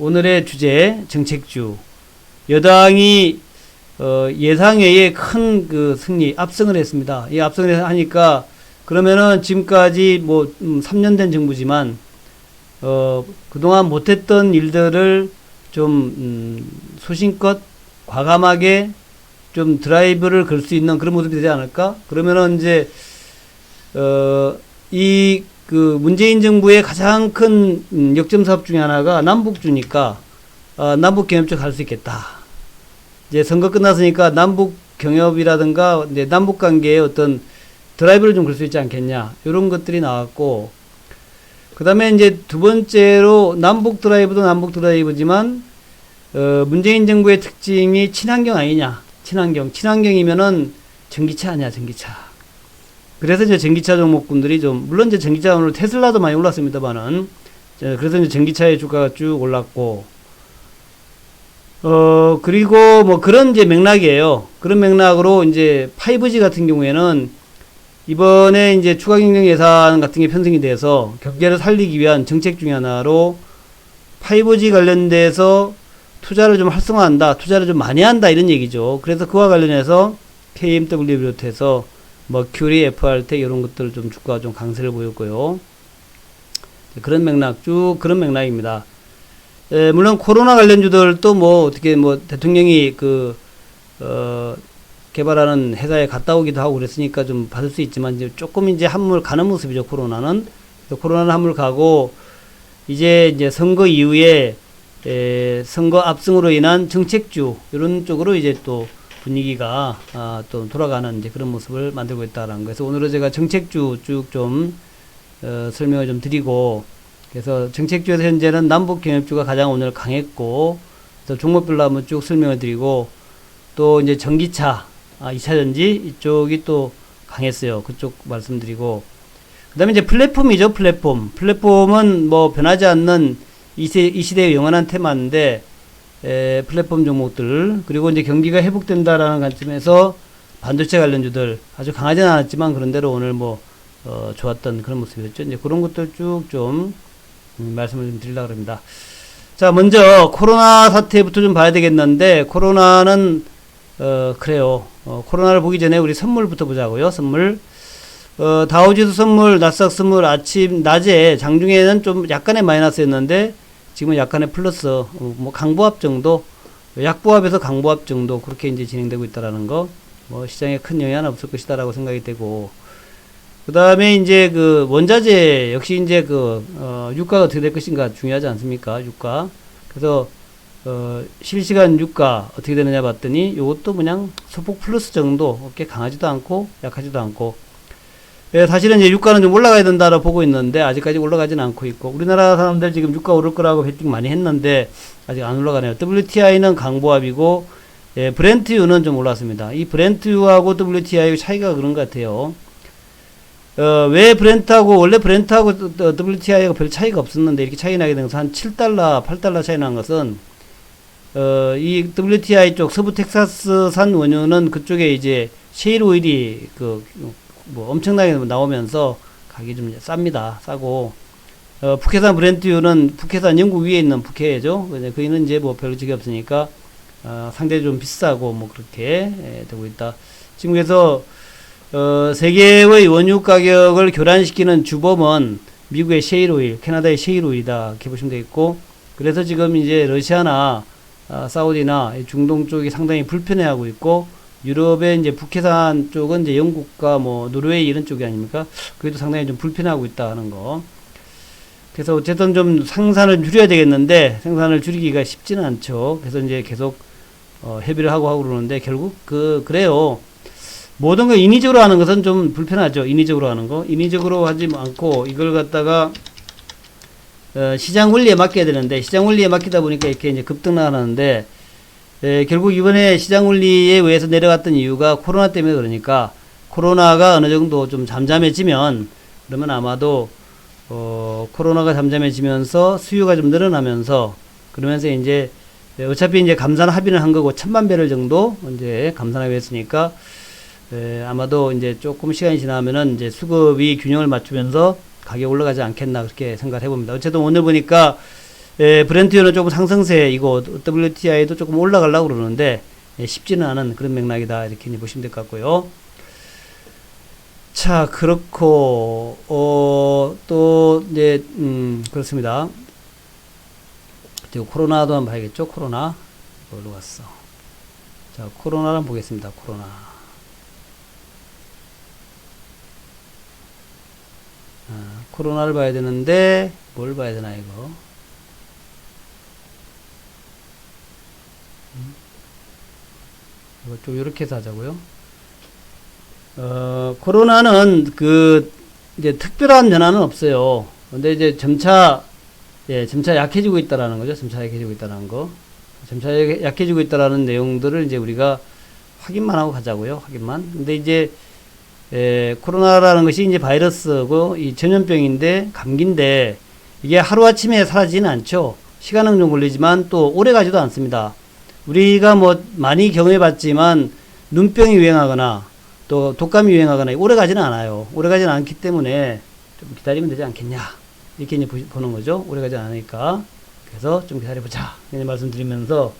오늘의 주제 정책주. 여당이 예상외의 큰 그 승리, 압승을 했습니다. 이 압승을 하니까 그러면은 지금까지 뭐 3년 된 정부지만 그동안 못했던 일들을 좀 소신껏 과감하게 좀 드라이브를 걸 수 있는 그런 모습이 되지 않을까? 그러면은 이제 이 그 문재인 정부의 가장 큰 역점 사업 중에 하나가 남북주니까 남북 경협적 할 수 있겠다. 이제 선거 끝났으니까 남북 경협이라든가 이제 남북 관계에 어떤 드라이브를 좀 걸 수 있지 않겠냐. 이런 것들이 나왔고, 그 다음에 이제 두 번째로 남북 드라이브도 남북 드라이브지만 문재인 정부의 특징이 친환경 아니냐. 친환경이면은 전기차 아니야, 전기차. 그래서 이제 전기차 종목군들이 좀, 물론 이제 전기차 오늘 테슬라도 많이 올랐습니다만은, 그래서 이제 전기차의 주가가 쭉 올랐고, 그리고 뭐 그런 이제 맥락이에요. 그런 맥락으로 이제 5G 같은 경우에는 이번에 이제 추가 경정 예산 같은 게 편성이 돼서 경제를 살리기 위한 정책 중에 하나로 5G 관련돼서 투자를 좀 활성화한다, 투자를 좀 많이 한다, 이런 얘기죠. 그래서 그와 관련해서 KMW 비롯해서 머큐리, FR텍 이런 것들 좀 주가가 좀 강세를 보였고요. 그런 맥락, 쭉 그런 맥락입니다. 물론 코로나 관련주들도 뭐 어떻게 뭐 대통령이 개발하는 회사에 갔다 오기도 하고 그랬으니까 좀 받을 수 있지만 이제 조금 이제 한물 가는 모습이죠, 코로나는. 코로나는 한물 가고 이제 선거 이후에 선거 압승으로 인한 정책주 이런 쪽으로 이제 또 분위기가 또 돌아가는 이제 그런 모습을 만들고 있다라는 거. 그래서 오늘은 제가 정책주 쭉 좀 설명을 좀 드리고, 그래서 정책주에서 현재는 남북 경협주가 가장 오늘 강했고, 그래서 종목별로 한번 쭉 설명을 드리고, 또 이제 전기차, 2차전지 이쪽이 또 강했어요. 그쪽 말씀드리고, 그 다음에 이제 플랫폼이죠, 플랫폼. 플랫폼은 뭐 변하지 않는 이 시대의 영원한 테마인데, 플랫폼 종목들, 그리고 이제 경기가 회복된다라는 관점에서 반도체 관련주들 아주 강하지는 않았지만 그런대로 오늘 뭐 좋았던 그런 모습이었죠. 이제 그런 것들 쭉 좀 말씀을 좀 드리려고 합니다. 자, 먼저 코로나 사태부터 좀 봐야 되겠는데, 코로나는 그래요. 코로나를 보기 전에 우리 선물부터 보자고요. 선물. 다우지수 선물, 나스닥 선물 낮에 장중에는 좀 약간의 마이너스였는데 지금은 약간의 플러스, 뭐 강보합 정도, 약보합에서 강보합 정도 그렇게 이제 진행되고 있다라는 거, 뭐 시장에 큰 영향은 없을 것이다라고 생각이 되고, 그 다음에 이제 그 원자재 역시 이제 유가가 어떻게 될 것인가 중요하지 않습니까? 유가. 그래서 실시간 유가 어떻게 되느냐 봤더니 요것도 그냥 소폭 플러스 정도, 그렇게 강하지도 않고 약하지도 않고. 사실은 이제 유가는 좀 올라가야 된다라고 보고 있는데 아직까지 올라가지는 않고 있고, 우리나라 사람들 지금 유가 오를 거라고 베팅 많이 했는데 아직 안 올라가네요. WTI는 강보합이고, 브렌트유는 좀 올랐습니다. 이 브렌트유하고 WTI 차이가 그런 것 같아요. 왜 원래 브렌트하고 WTI가 별 차이가 없었는데 이렇게 차이 나게 된 것은 한 7달러, 8달러 차이 난 것은, 이 WTI 쪽 서부 텍사스산 원유는 그쪽에 이제 셰일 오일이 뭐 엄청나게 나오면서 가격이 좀 쌉니다. 싸고, 북해산 브렌트유는 북해산 영국 위에 있는 북해죠. 거기는 이제 뭐 별로 적이 없으니까 상대적으로 좀 비싸고 뭐 그렇게 되고 있다. 지금 그래서 세계의 원유 가격을 교란시키는 주범은 미국의 셰일 오일, 캐나다의 셰일 오일이다 이렇게 보시면 되겠고, 그래서 지금 이제 러시아나 사우디나 중동 쪽이 상당히 불편해하고 있고, 유럽의 이제 북해산 쪽은 이제 영국과 뭐 노르웨이 이런 쪽이 아닙니까? 그래도 상당히 좀 불편하고 있다 하는 거. 그래서 어쨌든 좀 생산을 줄여야 되겠는데 생산을 줄이기가 쉽지는 않죠. 그래서 이제 계속 협의를 하고 그러는데 결국 그래요. 모든 거 인위적으로 하는 것은 좀 불편하죠. 인위적으로 하는 거. 인위적으로 하지 않고 이걸 갖다가 시장 원리에 맡겨야 되는데, 시장 원리에 맡기다 보니까 이렇게 이제 급등나가는데, 결국 이번에 시장 원리에 의해서 내려갔던 이유가 코로나 때문에, 그러니까 코로나가 어느 정도 좀 잠잠해지면, 그러면 아마도 코로나가 잠잠해지면서 수요가 좀 늘어나면서, 그러면서 이제 어차피 이제 감산 합의는 한 거고 1000만 배럴 정도 이제 감산하기로 했으니까, 아마도 이제 조금 시간이 지나면은 이제 수급이 균형을 맞추면서 가격 올라가지 않겠나 그렇게 생각을 해봅니다. 어쨌든 오늘 보니까 브렌트유는 조금 상승세이고 WTI도 조금 올라가려고 그러는데 쉽지는 않은 그런 맥락이다 이렇게 보시면 될 것 같고요. 자, 그렇고 또 이제 그렇습니다. 코로나도 한번 봐야겠죠. 코로나 뭘로 갔어? 자, 코로나를 한번 보겠습니다. 코로나. 코로나를 봐야 되는데 뭘 봐야 되나 이거? 이거 좀 이렇게 해서 하자고요. 코로나는 이제 특별한 변화는 없어요. 근데 이제 점차 약해지고 있다라는 거죠. 점차 약해지고 있다라는 거. 점차 약해지고 있다라는 내용들을 이제 우리가 확인만 하고 가자고요. 확인만. 근데 이제, 코로나라는 것이 이제 바이러스고, 이 전염병인데, 감기인데, 이게 하루아침에 사라지지는 않죠. 시간은 좀 걸리지만 또 오래 가지도 않습니다. 우리가 뭐 많이 경험해 봤지만, 눈병이 유행하거나, 또 독감이 유행하거나, 오래 가지는 않아요. 오래 가지는 않기 때문에 좀 기다리면 되지 않겠냐. 이렇게 이제 보는 거죠. 오래 가지 않으니까. 그래서 좀 기다려보자. 이렇게 말씀드리면서,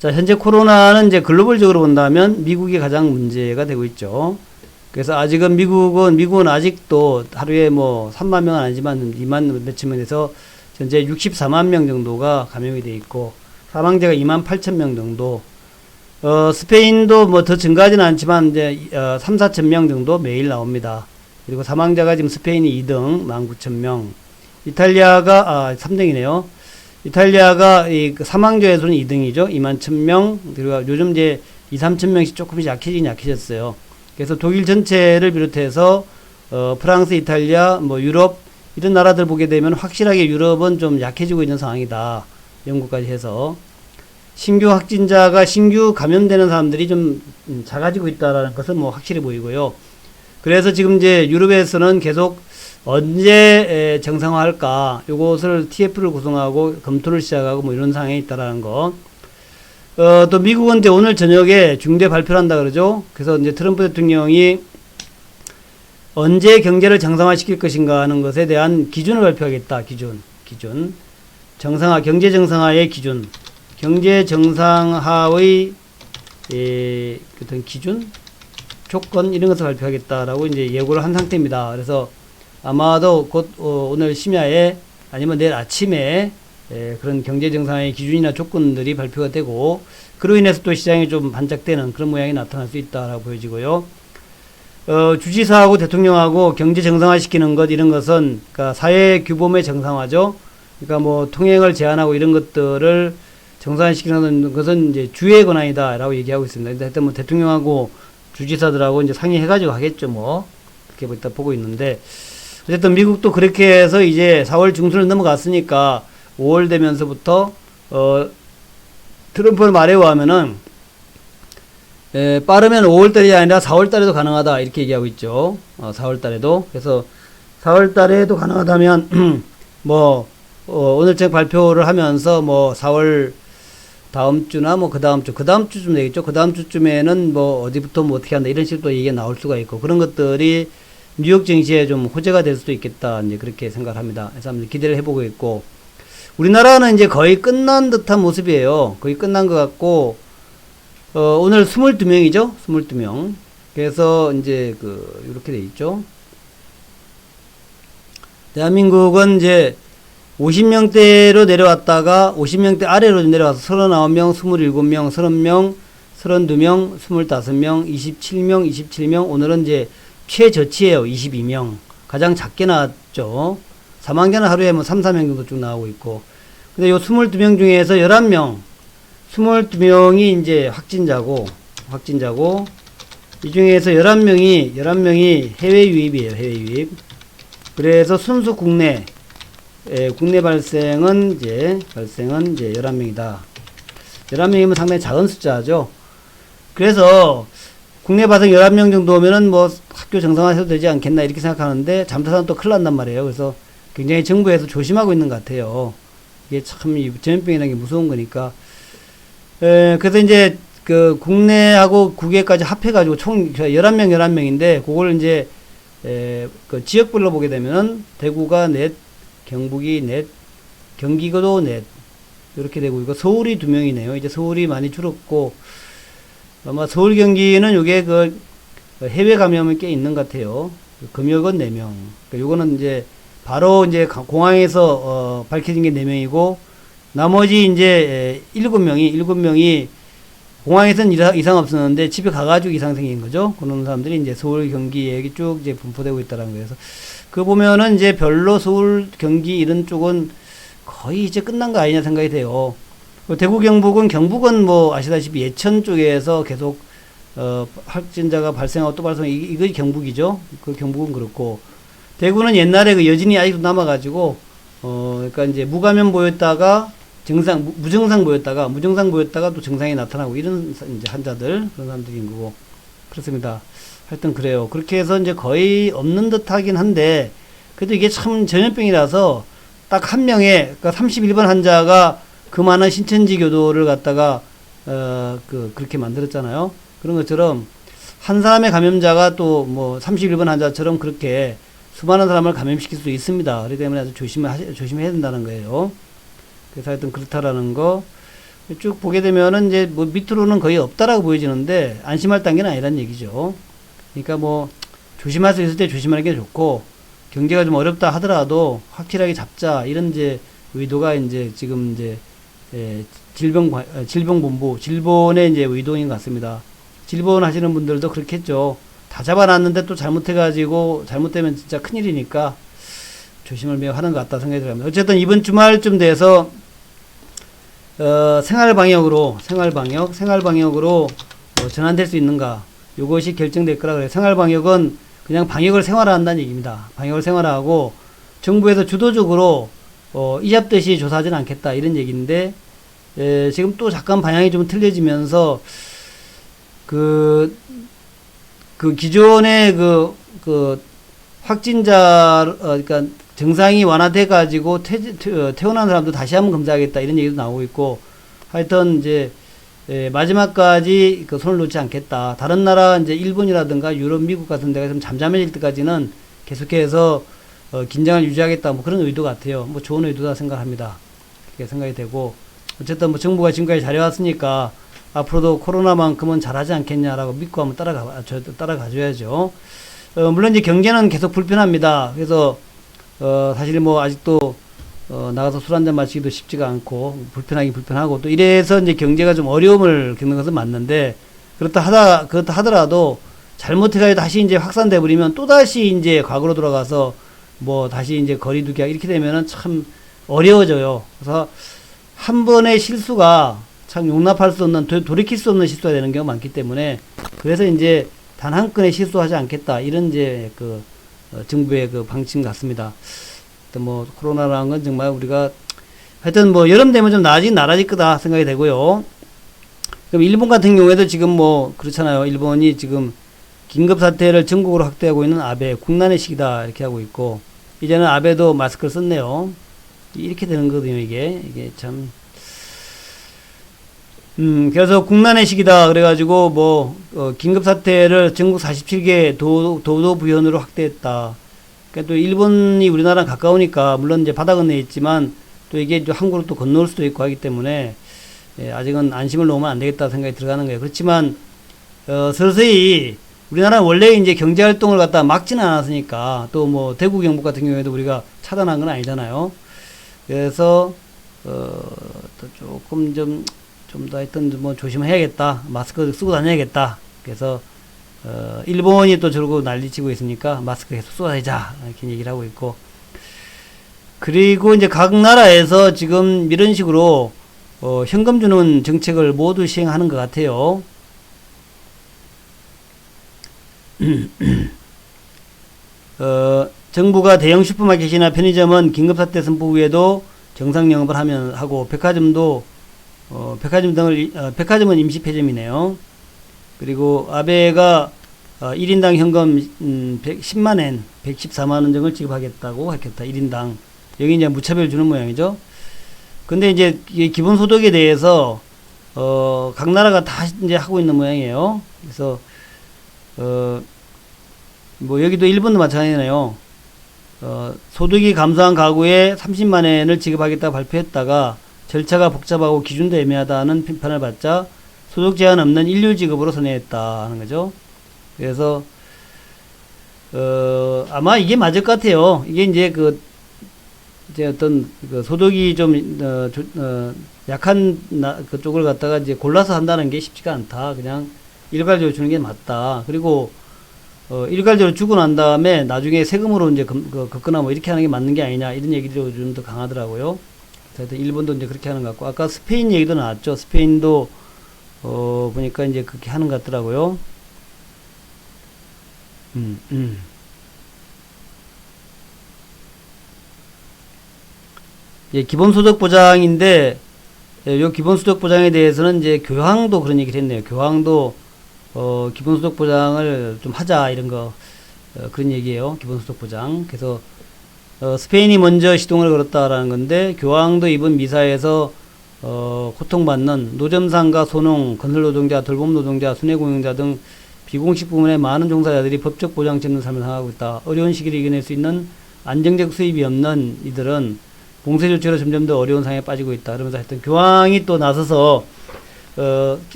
자, 현재 코로나는 이제 글로벌적으로 본다면 미국이 가장 문제가 되고 있죠. 그래서 아직은 미국은 아직도 하루에 뭐 3만 명은 아니지만 2만 몇천 명에서 현재 64만 명 정도가 감염이 돼 있고, 사망자가 2만 8천 명 정도, 스페인도 뭐 더 증가하지는 않지만 이제 3, 4천 명 정도 매일 나옵니다. 그리고 사망자가 지금 스페인이 2등 19,000명, 이탈리아가 3등이네요. 이탈리아가 이 사망자에서는 2등이죠. 21,000명. 그리고 요즘 이제 2, 3,000명씩 조금씩 약해지긴 약해졌어요. 그래서 독일 전체를 비롯해서 프랑스, 이탈리아, 뭐 유럽 이런 나라들 보게 되면 확실하게 유럽은 좀 약해지고 있는 상황이다. 영국까지 해서 신규 확진자가 신규 감염되는 사람들이 좀 작아지고 있다라는 것은 뭐 확실히 보이고요. 그래서 지금 이제 유럽에서는 계속 언제 정상화할까 요것을 TF를 구성하고 검토를 시작하고 뭐 이런 상황에 있다라는 거. 또 미국은 이제 오늘 저녁에 중대 발표를 한다 그러죠. 그래서 이제 트럼프 대통령이 언제 경제를 정상화시킬 것인가 하는 것에 대한 기준을 발표하겠다. 기준. 경제 정상화의 기준. 경제 정상화의 어떤 기준, 조건 이런 것을 발표하겠다라고 이제 예고를 한 상태입니다. 그래서 아마도 곧 오늘 심야에 아니면 내일 아침에 그런 경제 정상화의 기준이나 조건들이 발표가 되고, 그로 인해서 또 시장이 좀 반짝되는 그런 모양이 나타날 수 있다라고 보여지고요. 주지사하고 대통령하고 경제 정상화시키는 것 이런 것은 그러니까 사회 규범의 정상화죠. 그러니까 뭐 통행을 제한하고 이런 것들을 정상화시키는 것은 이제 주의 권한이다라고 얘기하고 있습니다. 근데 하여튼 뭐 대통령하고 주지사들하고 이제 상의해가지고 하겠죠, 뭐. 그렇게 뭐 일단 보고 있는데, 어쨌든 미국도 그렇게 해서 이제 4월 중순을 넘어갔으니까 5월 되면서부터, 트럼프 말에 의하면은, 빠르면 5월달이 아니라 4월달에도 가능하다, 이렇게 얘기하고 있죠. 4월달에도. 그래서 4월달에도 가능하다면, 뭐, 오늘 책 발표를 하면서 뭐 4월 다음 주나 뭐 그 다음 주쯤 되겠죠. 그 다음 주쯤에는 뭐 어디부터 뭐 어떻게 한다 이런 식으로 얘기가 나올 수가 있고, 그런 것들이 뉴욕 증시에 좀 호재가 될 수도 있겠다. 이제 그렇게 생각을 합니다. 그래서 한번 기대를 해보고 있고, 우리나라는 이제 거의 끝난 듯한 모습이에요. 거의 끝난 것 같고, 오늘 22명이죠. 22명. 그래서 이제 이렇게 돼 있죠. 대한민국은 이제 50명대로 내려왔다가 50명대 아래로 내려와서 39명, 27명, 30명, 32명, 25명, 27명, 오늘은 이제 최저치예요. 22명. 가장 작게 나왔죠. 사망자는 하루에 뭐 3, 4명 정도 쭉 나오고 있고. 근데 요 22명 중에서 22명이 이제 확진자고, 이 중에서 11명이 해외 유입이에요. 해외 유입. 그래서 순수 국내 발생은 이제 11명이다. 11명이면 상당히 작은 숫자죠. 그래서 국내 발생 11명 정도면은 뭐 학교 정상화해도 되지 않겠나 이렇게 생각하는데, 잘못하면 또 큰일 난단 말이에요. 그래서 굉장히 정부에서 조심하고 있는 것 같아요. 이게 참 전염병이라는 게 무서운 거니까. 그래서 이제 국내하고 국외까지 합해가지고 총 11명인데, 그걸 이제 그 지역별로 보게 되면은 대구가 넷, 경북이 넷, 경기도 넷 이렇게 되고 이거 서울이 2명이네요. 이제 서울이 많이 줄었고 아마 서울 경기는 요게 그 해외 감염이 꽤 있는 것 같아요. 금역은 4명. 그러니까 요거는 이제 바로 이제 공항에서 밝혀진 게 4명이고 나머지 이제 7명이 공항에서는 이상 없었는데 집에 가가지고 이상 생긴 거죠. 그런 사람들이 이제 서울, 경기 여기 쭉 이제 분포되고 있다는 거예요. 그래서 그 보면은 이제 별로 서울, 경기 이런 쪽은 거의 이제 끝난 거 아니냐 생각이 돼요. 대구, 경북은 뭐 아시다시피 예천 쪽에서 계속 확진자가 발생하고 또 발생하고 이거 경북이죠. 그 경북은 그렇고 대구는 옛날에 그 여진이 아직도 남아가지고 그러니까 이제 무감염 보였다가 무증상 보였다가 또 증상이 나타나고 이런 이제 환자들 그런 사람들인 거고 그렇습니다. 하여튼 그래요. 그렇게 해서 이제 거의 없는 듯 하긴 한데 그래도 이게 참 전염병이라서 딱 한 명의 그러니까 31번 환자가 그 많은 신천지 교도를 갖다가 그렇게 만들었잖아요. 그런 것처럼 한 사람의 감염자가 또 뭐 31번 환자처럼 그렇게 수많은 사람을 감염시킬 수 있습니다. 그렇기 때문에 아주 조심해야 된다는 거예요. 그래서 하여튼 그렇다라는 거 쭉 보게 되면은 이제 뭐 밑으로는 거의 없다라고 보여지는데 안심할 단계는 아니란 얘기죠. 그러니까 뭐 조심할 수 있을 때 조심하는 게 좋고 경제가 좀 어렵다 하더라도 확실하게 잡자 이런 이제 의도가 이제 지금 이제 질병본부 질본의 이제 의도인 것 같습니다. 질본 하시는 분들도 그렇겠죠. 다 잡아놨는데 또 잘못되면 진짜 큰일이니까 조심을 매우 하는 것 같다 생각이 들어갑니다. 어쨌든 이번 주말쯤 돼서 생활방역으로 전환될 수 있는가 요것이 결정될 거라 그래요. 생활방역은 그냥 방역을 생활화한다는 얘기입니다. 방역을 생활화하고 정부에서 주도적으로 이잡듯이 조사하지는 않겠다 이런 얘기인데 지금 또 잠깐 방향이 좀 틀려지면서 그 기존의 확진자 그러니까 증상이 완화돼 가지고 퇴원한 사람도 다시 한번 검사하겠다 이런 얘기도 나오고 있고 하여튼 이제 마지막까지 손을 놓지 않겠다. 다른 나라 이제 일본이라든가 유럽, 미국 같은 데가 좀 잠잠해질 때까지는 계속해서 긴장을 유지하겠다 뭐 그런 의도 같아요. 뭐 좋은 의도다 생각합니다. 그렇게 생각이 되고 어쨌든 뭐 정부가 지금까지 잘해왔으니까 앞으로도 코로나만큼은 잘하지 않겠냐라고 믿고 한번 따라가줘야죠. 물론 이제 경제는 계속 불편합니다. 그래서 사실 뭐 아직도 나가서 술 한잔 마시기도 쉽지가 않고 불편하고 또 이래서 이제 경제가 좀 어려움을 겪는 것은 맞는데 그렇다 하더라도 잘못해가지고 다시 이제 확산돼 버리면 또 다시 이제 과거로 돌아가서 뭐 다시 이제 거리두기 이렇게 되면은 참 어려워져요. 그래서 한 번의 실수가 참 용납할 수 없는 돌이킬 수 없는 실수가 되는 경우가 많기 때문에 그래서 이제 단 한 건의 실수하지 않겠다 이런 이제 정부의 방침 같습니다. 뭐 코로나라는 건 정말 우리가 하여튼 뭐 여름 되면 좀 나아질 거다 생각이 되고요. 그럼 일본 같은 경우에도 지금 뭐 그렇잖아요. 일본이 지금 긴급 사태를 전국으로 확대하고 있는 아베 국난의 시기다 이렇게 하고 있고 이제는 아베도 마스크를 썼네요. 이렇게 되는 거거든요. 이게 참 그래서 국난의 시기다 그래가지고 뭐 긴급 사태를 전국 47개 도도 부현으로 확대했다. 그러니까 또 일본이 우리나라랑 가까우니까 물론 이제 바다 건너에 있지만 또 이게 한국으로 또 건너올 수도 있고 하기 때문에 아직은 안심을 놓으면 안 되겠다 생각이 들어가는 거예요. 그렇지만 서서히 우리나라는 원래 이제 경제 활동을 갖다 막지는 않았으니까 또 뭐 대구 경북 같은 경우에도 우리가 차단한 건 아니잖아요. 그래서 또 조금 좀 더 하여튼 뭐 조심해야겠다. 마스크 쓰고 다녀야겠다. 그래서 일본이 또 저러고 난리치고 있으니까 마스크 계속 써야 되자 이렇게 얘기를 하고 있고 그리고 이제 각 나라에서 지금 이런 식으로 현금 주는 정책을 모두 시행하는 것 같아요. 정부가 대형 슈퍼마켓이나 편의점은 긴급사태 선포 후에도 정상 영업을 하고 백화점은 임시 폐점이네요. 그리고 아베가 1인당 현금 10만엔 114만원 정을 지급하겠다고 하겠다. 1인당 여기 이제 무차별 주는 모양이죠. 근데 이제 기본소득에 대해서 각 나라가 다 이제 하고 있는 모양이에요. 그래서 뭐 여기도 일본도 마찬가지네요. 소득이 감소한 가구에 30만 원을 지급하겠다고 발표했다가 절차가 복잡하고 기준도 애매하다는 비판을 받자 소득 제한 없는 일률 지급으로 선회했다 하는 거죠. 그래서 아마 이게 맞을 것 같아요. 이게 이제 이제 어떤 소득이 좀 약한 그쪽을 갖다가 이제 골라서 한다는 게 쉽지가 않다. 그냥 일괄적으로 주는 게 맞다. 그리고 일괄적으로 주고 난 다음에 나중에 세금으로 이제 걷거나 뭐 이렇게 하는 게 맞는 게 아니냐 이런 얘기들이 요즘 더 강하더라고요. 하여튼 일본도 이제 그렇게 하는 것 같고 아까 스페인 얘기도 나왔죠. 스페인도 보니까 이제 그렇게 하는 것 같더라고요. 예, 기본소득 보장인데 요 기본소득 보장에 대해서는 이제 교황도 그런 얘기를 했네요. 교황도 기본소득 보장을 좀 하자 이런 거 그런 얘기예요. 기본소득 보장. 그래서 스페인이 먼저 시동을 걸었다라는 건데 교황도 이번 미사에서 고통받는 노점상가, 소농, 건설노동자, 돌봄노동자, 순회공용자 등 비공식 부문의 많은 종사자들이 법적 보장치 없는 삶을 살아가고 있다. 어려운 시기를 이겨낼 수 있는 안정적 수입이 없는 이들은 봉쇄 조치로 점점 더 어려운 상황에 빠지고 있다. 그러면서 하여튼 교황이 또 나서서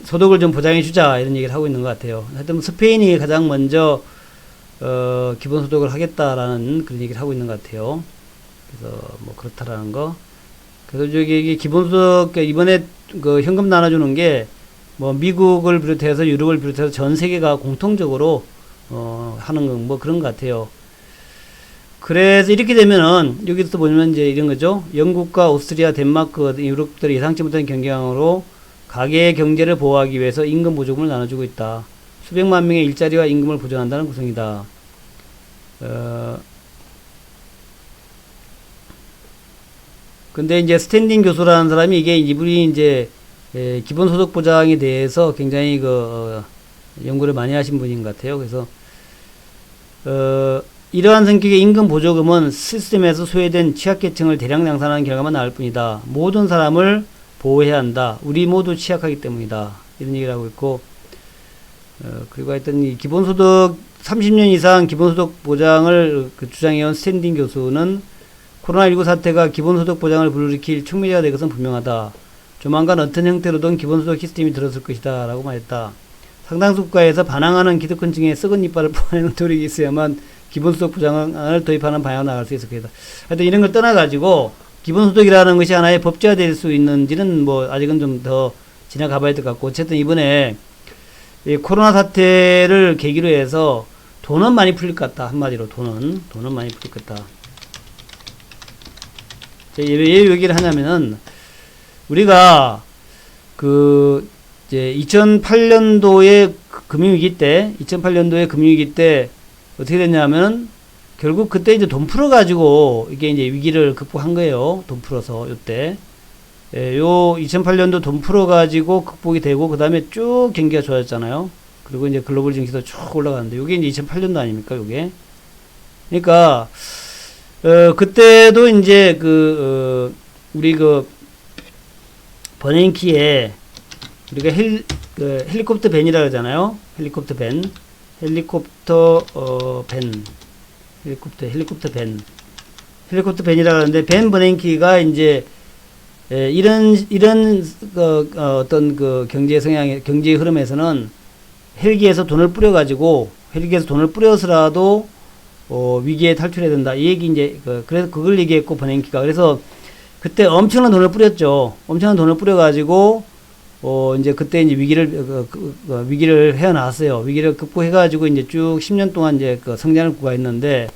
소득을 좀 보장해 주자 이런 얘기를 하고 있는 것 같아요. 하여튼 스페인이 가장 먼저 기본소득을 하겠다라는 그런 얘기를 하고 있는 것 같아요. 그래서 뭐 그렇다라는 거. 그래서 저기 기본소득 이번에 현금 나눠주는 게 뭐 미국을 비롯해서 유럽을 비롯해서 전 세계가 공통적으로 하는 건 뭐 그런 것 같아요. 그래서 이렇게 되면은 여기서 또 보면 이제 이런 거죠. 영국과 오스트리아, 덴마크 유럽들이 예상치 못한 경쟁으로 가계의 경제를 보호하기 위해서 임금 보조금을 나눠주고 있다. 수백만 명의 일자리와 임금을 보존한다는 구성이다. 근데 이제 스탠딩 교수라는 사람이 이분이 이제 기본소득 보장에 대해서 굉장히 연구를 많이 하신 분인 것 같아요. 그래서 이러한 성격의 임금 보조금은 시스템에서 소외된 취약계층을 대량 양산하는 결과만 나올 뿐이다. 모든 사람을 보호해야 한다. 우리 모두 취약하기 때문이다. 이런 얘기를 하고 있고, 그리고 하여튼 이 기본소득 30년 이상 기본소득 보장을 주장해온 스탠딩 교수는 코로나19 사태가 기본소득 보장을 불러일으킬 촉매제가 될 것은 분명하다. 조만간 어떤 형태로든 기본소득 시스템이 들어설 것이다. 라고 말했다. 상당수 국가에서 반항하는 기득권층의 썩은 이빨을 뽑아내는 노력이 있어야만 기본소득 보장을 도입하는 방향으로 나갈 수 있을 것이다. 하여튼 이런 걸 떠나가지고 기본소득이라는 것이 하나의 법제화될 수 있는지는 뭐 아직은 좀 더 지나가 봐야 될 것 같고 어쨌든 이번에 이 코로나 사태를 계기로 해서 돈은 많이 풀릴 것 같다. 한마디로 돈은 많이 풀릴 것 같다. 왜 얘기를 하냐면은 우리가 이제 2008년도에 금융위기 때 어떻게 됐냐면 결국 그때 이제 돈 풀어가지고 이게 이제 위기를 극복한 거예요. 돈 풀어서 요때. 요 2008년도 돈 풀어가지고 극복이 되고 그 다음에 쭉 경기가 좋아졌잖아요. 그리고 이제 글로벌 증시도 쭉 올라가는데 요게 이제 2008년도 아닙니까 요게. 그러니까 그때도 이제 우리 버냉키에 우리가 헬리콥터 밴이라 그러잖아요. 헬리콥터 밴. 헬리콥터 밴이라 그러는데 벤 버냉키가 이제 이런 어떤 경제 성향의 경제 흐름에서는 헬기에서 돈을 뿌려서라도 위기에 탈출해야 된다. 이 얘기 이제 그래서 그걸 얘기했고 버냉키가 그래서 그때 엄청난 돈을 뿌렸죠. 엄청난 돈을 뿌려가지고 이제 그때 이제 위기를 헤어나왔어요. 위기를 극복해가지고 이제 쭉 10년 동안 이제 성장을 구가했는데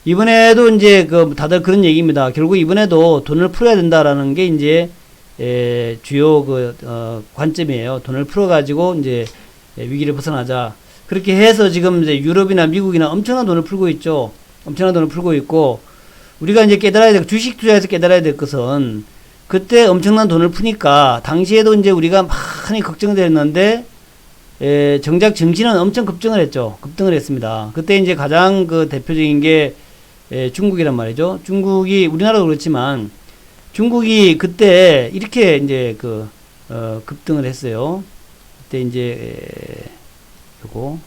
이번에도 이제 다들 그런 얘기입니다. 결국 이번에도 돈을 풀어야 된다라는 게 이제 주요 관점이에요. 돈을 풀어가지고 이제 위기를 벗어나자. 그렇게 해서 지금 이제 유럽이나 미국이나 엄청난 돈을 풀고 있죠. 엄청난 돈을 풀고 있고 우리가 이제 주식 투자에서 깨달아야 될 것은 그때 엄청난 돈을 푸니까 당시에도 이제 우리가 많이 걱정됐는데 정작 증시는 엄청 급등을 했죠. 급등을 했습니다. 그때 이제 가장 대표적인 게 중국이란 말이죠. 중국이 우리나라도 그렇지만 중국이 그때 이렇게 이제 급등을 했어요. 그때 이제 요거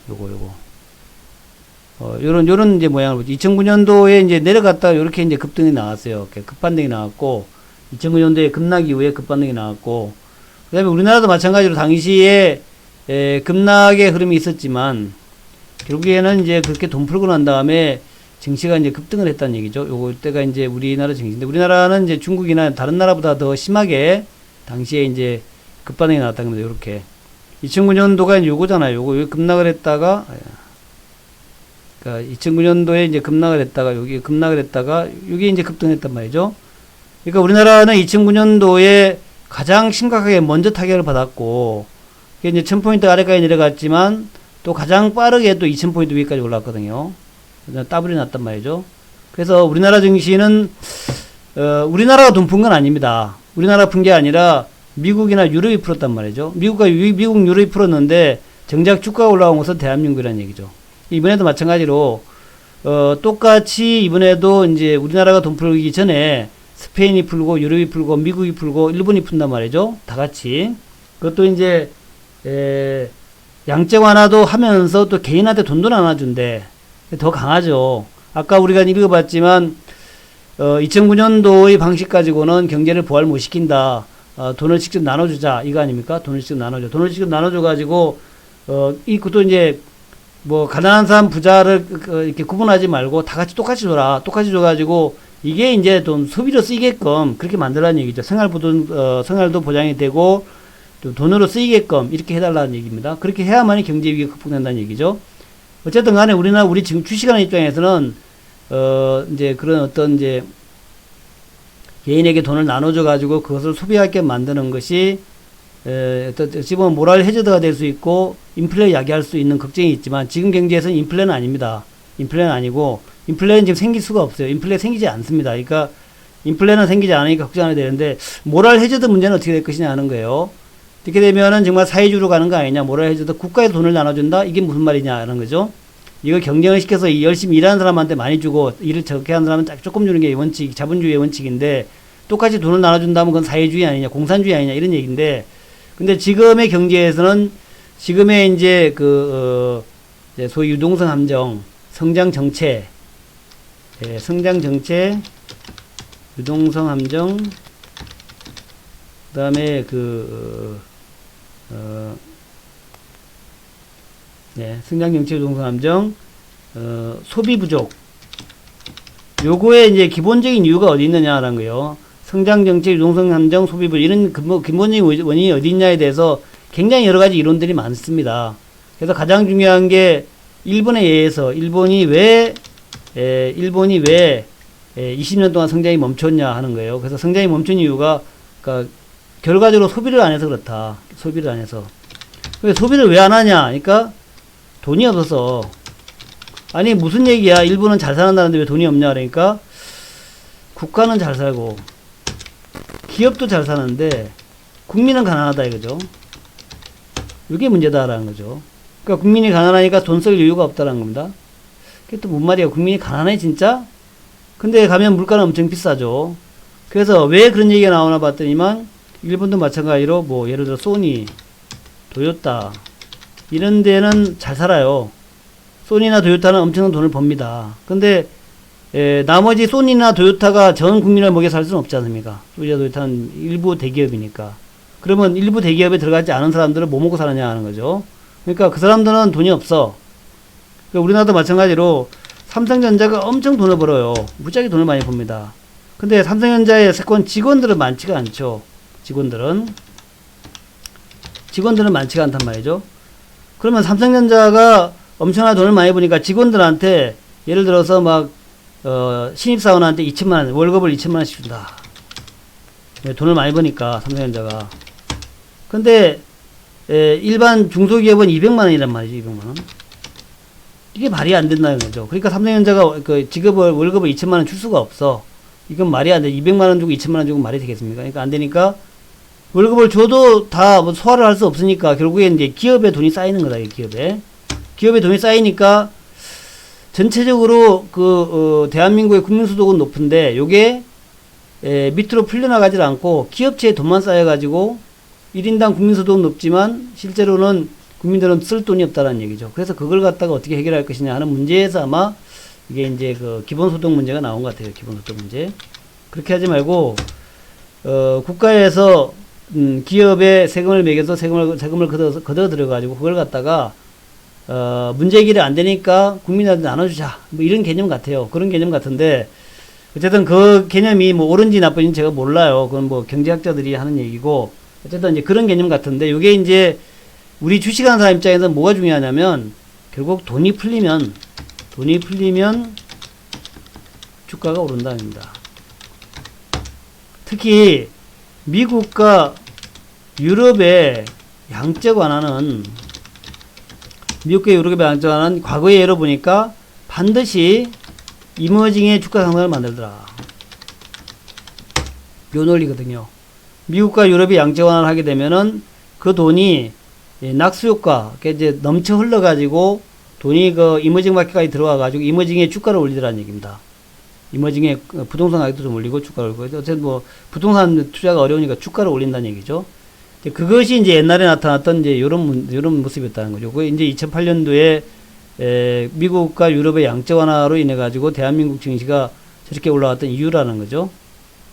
요런 이제 모양을 보죠. 2009년도에 이제 내려갔다가 요렇게 이제 급등이 나왔어요. 이렇게 급반등이 나왔고, 2009년도에 급락 이후에 급반등이 나왔고, 그 다음에 우리나라도 마찬가지로 당시에, 급락의 흐름이 있었지만, 결국에는 이제 그렇게 돈 풀고 난 다음에 증시가 이제 급등을 했다는 얘기죠. 요거 때가 이제 우리나라 증시인데, 우리나라는 이제 중국이나 다른 나라보다 더 심하게 당시에 이제 급반응이 나왔다는 겁니다. 요렇게. 2009년도가 요거잖아요. 요거 급락을 했다가, 그러니까 2009년도에 이제 급락을 했다가, 여기 급락을 했다가, 여기 이제 급등했단 말이죠. 그러니까 우리나라는 2009년도에 가장 심각하게 먼저 타격을 받았고, 이게 이제 1000포인트 아래까지 내려갔지만, 또 가장 빠르게 또 2000포인트 위까지 올랐거든요. 더블이 났단 말이죠. 그래서 우리나라 증시는, 우리나라가 돈 푼 건 아닙니다. 우리나라 푼 게 아니라 미국이나 유럽이 풀었단 말이죠. 미국, 유럽이 풀었는데, 정작 주가가 올라온 것은 대한민국이라는 얘기죠. 이번에도 마찬가지로, 똑같이 이번에도 이제 우리나라가 돈 풀기 전에 스페인이 풀고, 유럽이 풀고, 미국이 풀고, 일본이 푼단 말이죠. 다 같이. 그것도 이제, 양적 완화도 하면서 또 개인한테 돈도 나눠준대. 더 강하죠. 아까 우리가 읽어봤지만, 2009년도의 방식 가지고는 경제를 부활 못 시킨다. 돈을 직접 나눠주자. 이거 아닙니까? 돈을 직접 나눠줘. 돈을 직접 나눠줘가지고, 그것도 이제, 뭐, 가난한 사람, 부자를 이렇게 구분하지 말고 다 같이 똑같이 줘라. 똑같이 줘가지고, 이게 이제 돈 소비로 쓰이게끔 그렇게 만들라는 얘기죠. 생활도 보장이 되고, 또 돈으로 쓰이게끔 이렇게 해달라는 얘기입니다. 그렇게 해야만이 경제 위기가 극복된다는 얘기죠. 어쨌든 간에 우리 지금 주식하는 입장에서는, 이제 그런 어떤 이제, 개인에게 돈을 나눠줘가지고 그것을 소비하게 만드는 것이, 어찌 보면 모랄 해저드가 될 수 있고, 인플레 야기할 수 있는 걱정이 있지만, 지금 경제에서는 인플레는 아닙니다. 인플레는 아니고, 인플레는 지금 생길 수가 없어요. 인플레 생기지 않습니다. 그러니까, 인플레는 생기지 않으니까 걱정 안 해도 되는데, 모랄 해저드 문제는 어떻게 될 것이냐 하는 거예요. 이렇게 되면은 정말 사회주의로 가는 거 아니냐, 모랄 해저드, 국가에 돈을 나눠준다? 이게 무슨 말이냐 하는 거죠. 이거 경쟁을 시켜서 열심히 일하는 사람한테 많이 주고, 일을 적게 하는 사람은 조금 주는 게 원칙, 자본주의의 원칙인데, 똑같이 돈을 나눠준다면 그건 사회주의 아니냐, 공산주의 아니냐, 이런 얘기인데, 근데 지금의 경제에서는, 지금의 이제 이제 소위 유동성 함정, 성장 정체, 성장 정체, 유동성 함정, 그 다음에 성장 정체, 유동성 함정, 소비 부족. 요거에 이제 기본적인 이유가 어디 있느냐라는 거예요. 성장 정체, 유동성 함정, 소비 부족. 이런 기본적인 원인이 어디 있냐에 대해서 굉장히 여러 가지 이론들이 많습니다. 그래서 가장 중요한 게 일본에 의해서 일본이 왜 20년 동안 성장이 멈췄냐 하는 거예요. 그래서 성장이 멈춘 이유가, 그러니까 결과적으로 소비를 안 해서 그렇다. 소비를 안 해서. 소비를 왜 안 하냐? 그러니까 돈이 없어서. 아니 무슨 얘기야? 일본은 잘 사는다는데 왜 돈이 없냐? 그러니까 국가는 잘 살고 기업도 잘 사는데 국민은 가난하다 이거죠. 이게 문제다라는 거죠. 그러니까 국민이 가난하니까 돈 쓸 여유가 없다라는 겁니다. 그게 또 뭔 말이야? 국민이 가난해 진짜? 근데 가면 물가는 엄청 비싸죠. 그래서 왜 그런 얘기가 나오나 봤더니만 일본도 마찬가지로 뭐 예를 들어 소니, 도요타 이런 데는 잘 살아요. 소니나 도요타는 엄청난 돈을 법니다. 근데 나머지 소니나 도요타가 전 국민을 먹여 살 수는 없지 않습니까? 소니나 도요타는 일부 대기업이니까. 그러면 일부 대기업에 들어가지 않은 사람들은 뭐 먹고 사느냐 하는 거죠. 그러니까 그 사람들은 돈이 없어. 그러니까 우리나라도 마찬가지로 삼성전자가 엄청 돈을 벌어요. 무지하게 돈을 많이 법니다. 근데 삼성전자의 세권 직원들은 많지가 않죠. 직원들은 많지가 않단 말이죠. 그러면 삼성전자가 엄청난 돈을 많이 버니까 직원들한테 예를 들어서 막 신입사원한테 2천만원 월급을 2천만원씩 준다. 돈을 많이 버니까 삼성전자가. 근데 일반 중소기업은 200만원이란 말이죠. 200만원. 이게 말이 안 된다는 거죠. 그러니까 삼성전자가 월급을 2천만원 줄 수가 없어. 이건 말이 안 돼. 200만원 주고 2천만원 주고 말이 되겠습니까? 그러니까 안 되니까 월급을 줘도 다 뭐 소화를 할 수 없으니까 결국엔 이제 기업에 돈이 쌓이는 거다. 기업에 돈이 쌓이니까 전체적으로 대한민국의 국민소득은 높은데 요게 밑으로 풀려나가질 않고 기업체에 돈만 쌓여가지고 1인당 국민소득은 높지만 실제로는 국민들은 쓸 돈이 없다는 얘기죠. 그래서 그걸 갖다가 어떻게 해결할 것이냐 하는 문제에서 아마 이게 이제 그 기본소득 문제가 나온 것 같아요. 기본소득 문제. 그렇게 하지 말고, 국가에서, 기업에 세금을 매겨서 세금을 걷어 들여가지고 그걸 갖다가, 문제 해결이 안 되니까 국민한테 나눠주자. 뭐 이런 개념 같아요. 그런 개념 같은데, 어쨌든 그 개념이 뭐 옳은지 나쁜지 제가 몰라요. 그건 뭐 경제학자들이 하는 얘기고, 어쨌든 이제 그런 개념 같은데, 요게 이제 우리 주식하는 사람 입장에서 뭐가 중요하냐면, 결국 돈이 풀리면 주가가 오른다는 겁니다. 특히 미국과 유럽의 양적 완화는 과거의 예로 보니까 반드시 이머징의 주가 상승을 만들더라. 요 논리거든요. 미국과 유럽이 양적 완화를 하게 되면은 그 돈이 낙수 효과, 이제 넘쳐 흘러가지고 돈이 그 이머징 마켓까지 들어와가지고 이머징의 주가를 올리더라는 얘기입니다. 이머징의 부동산 가격도 좀 올리고 주가를 올리고, 어쨌든 뭐 부동산 투자가 어려우니까 주가를 올린다는 얘기죠. 그것이 이제 옛날에 나타났던 이제 요런 모습이었다는 거죠. 그 이제 2008년도에 미국과 유럽의 양적 완화로 인해 가지고 대한민국 증시가 저렇게 올라왔던 이유라는 거죠.